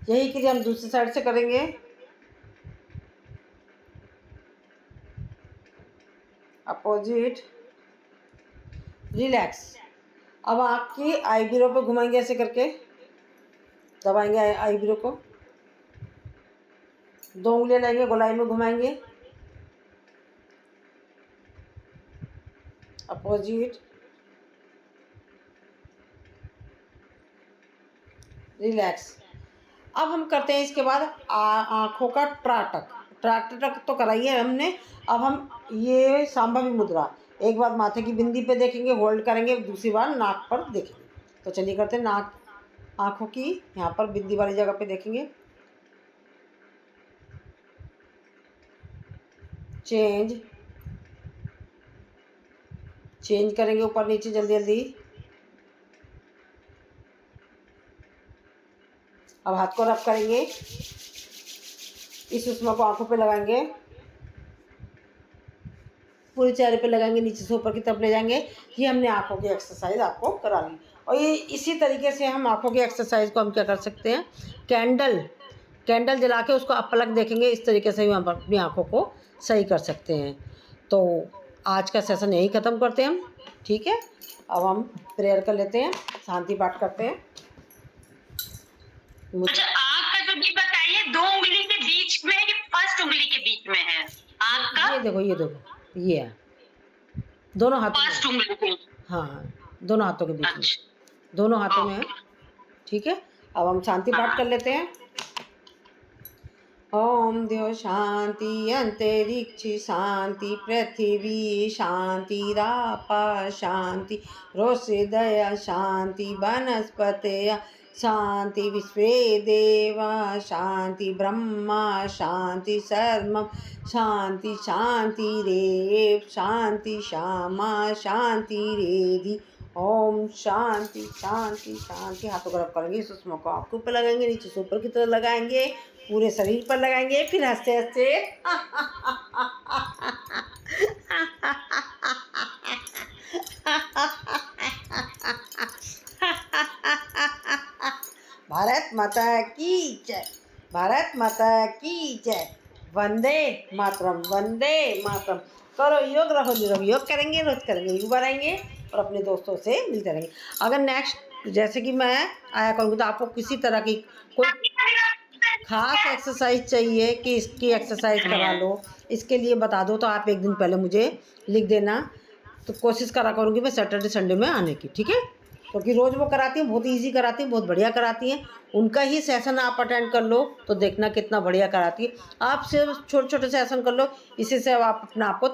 यही क्रिया हम दूसरी साइड से करेंगे। Opposite, relax. अब आँख की आईब्रो पे घुमाएंगे ऐसे करके, दबाएंगे आईब्रो को, 2 उंगलियां लेंगे, गोलाई में घुमाएंगे। Opposite, relax. अब हम करते हैं इसके बाद आँखों का ट्राटक तो कराइए हमने। अब हम ये सांभवी मुद्रा, एक बार माथे की बिंदी पे देखेंगे, होल्ड करेंगे, दूसरी बार नाक पर देखेंगे। तो चलिए करते हैं। नाक, आँखों की यहाँ पर बिंदी वाली जगह पे देखेंगे, चेंज करेंगे ऊपर नीचे जल्दी जल्दी। अब हाथ को रब करेंगे, इस सुषमा को आंखों पे लगाएंगे, पूरे चेहरे पे लगाएंगे, नीचे से ऊपर की तरफ ले जाएंगे। ये हमने आंखों की एक्सरसाइज आपको करा ली। और ये इसी तरीके से हम आंखों की एक्सरसाइज को हम क्या कर सकते हैं, कैंडल जला के उसको अपलक देखेंगे, इस तरीके से भी हम अपनी आंखों को सही कर सकते हैं। तो आज का सेशन यही ख़त्म करते हैं हम, ठीक है। अब हम प्रेयर कर लेते हैं, शांति पाठ करते हैं। अच्छा, आँख का जो भी बताइए, 2 उंगली के बीच में है कि फर्स्ट उंगली के बीच में है आँख का? ये देखो ये है, दोनों हाथों फर्स्ट उंगली के, हाँ दोनों हाथों के बीच में, अच्छा दोनों हाथों में है, ठीक है। अब हम शांति पाठ कर लेते हैं। ओम देव शांति, अंतरिक्ष शांति, पृथ्वी शांति, रापा शांति, रोषे दया शांति, वनस्पतय शांति, विश्वे देवा शांति, ब्रह्मा शांति, सर्वं शांति, शांति रेव शांति, श्यामा शांति रेधि। ओम शांति शांति शांति। हाथों को रब करेंगे, सुषमा को आँख के ऊपर लगाएंगे, नीचे से ऊपर की तरफ लगाएंगे, पूरे शरीर पर लगाएंगे, फिर हंसते हंसते भारत माता की जय, भारत माता की जय, वंदे मातरम, वंदे मातरम। करो योग, रहो निरोग। योग करेंगे, रोज करेंगे, योग बढ़ाएंगे और अपने दोस्तों से मिलते रहेंगे। अगर नेक्स्ट जैसे कि मैं आया करूँगी तो आपको किसी तरह की कोई खास एक्सरसाइज चाहिए कि इसकी एक्सरसाइज करा लो, इसके लिए बता दो, तो आप एक दिन पहले मुझे लिख देना, तो कोशिश करा करूँगी मैं सैटरडे संडे में आने की, ठीक है। क्योंकि रोज़ वो कराती हैं, बहुत इजी कराती हैं, बहुत बढ़िया कराती हैं। उनका ही सेशन आप अटेंड कर लो तो देखना कितना बढ़िया कराती है। आप सिर्फ छोटे छोटे सेशन कर लो, इसी से आप अपने आप को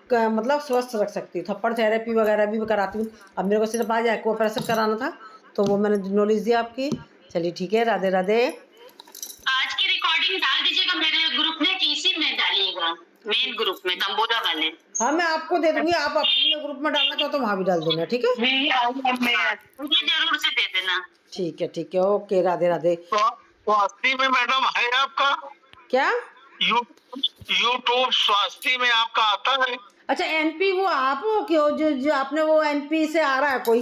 मतलब स्वस्थ रख सकती हूँ। थप्पड़ थेरेपी वगैरह भी कराती हूँ। अब मेरे को सिर्फ आज एक्वा प्रेशर कराना था, तो वो मैंने नॉलेज दिया आपकी। चलिए ठीक है, राधे राधे। आज की रिकॉर्डिंग डाल दीजिएगा मेरे ग्रुप में, इसी में डालिएगा, मेन ग्रुप में, कंबोजा वाले। हाँ, मैं आपको दे दूंगी, आप अपने ग्रुप में डालना चाहो तो वहाँ भी डाल देना, ठीक है? मुझे जरूर से दे देना। ठीक है, ओके, राधे राधे। तो अस्सी में मैडम है आपका क्या? यूट्यूब स्वास्थ्य में आपका आता है? अच्छा, एनपी वो आप हो क्यों, जो आपने वो एनपी से आ रहा है कोई?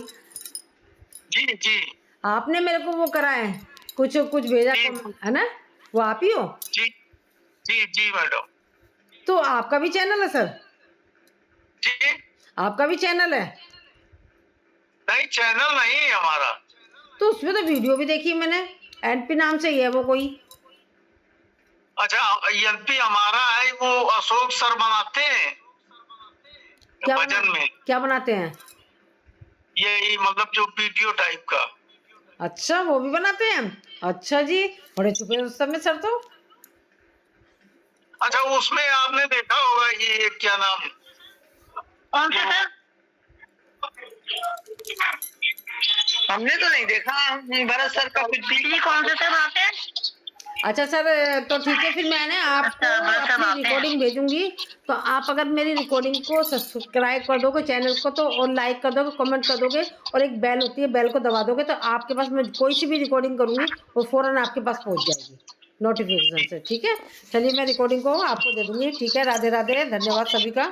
जी जी आपने मेरे को वो करा है, कुछ भेजा जी। है ना, वो आप ही हो? जी जी जी मैडम। तो आपका भी चैनल है सर? जी आपका भी चैनल है? नहीं, चैनल नहीं है हमारा। तो उसमें तो वीडियो भी देखी मैंने, एनपी नाम से ही है वो कोई। अच्छा, एलपी हमारा है, वो अशोक सर बनाते हैं भजन में, क्या बनाते हैं? यही मतलब जो वीडियो टाइप का। अच्छा, वो भी बनाते हैं? अच्छा जी, बड़े छुपे रुस्तम में सर तो। अच्छा, उसमें आपने देखा होगा ये क्या नाम, कौन सा सर? हमने तो नहीं देखा भरत सर का कुछ भी। कौन सा सर वहाँ पे? अच्छा सर, तो ठीक है, फिर मैंने आपको अपनी रिकॉर्डिंग भेजूंगी, तो आप अगर मेरी रिकॉर्डिंग को सब्सक्राइब कर दोगे चैनल को, तो और लाइक कर दोगे, कमेंट कर दोगे, और एक बेल होती है, बेल को दबा दोगे, तो आपके पास मैं कोई सी भी रिकॉर्डिंग करूंगी वो फौरन आपके पास पहुंच जाएगी नोटिफिकेशन से, ठीक है? चलिए, मैं रिकॉर्डिंग को आपको दे दूंगी, ठीक है? राधे राधे, धन्यवाद सभी का।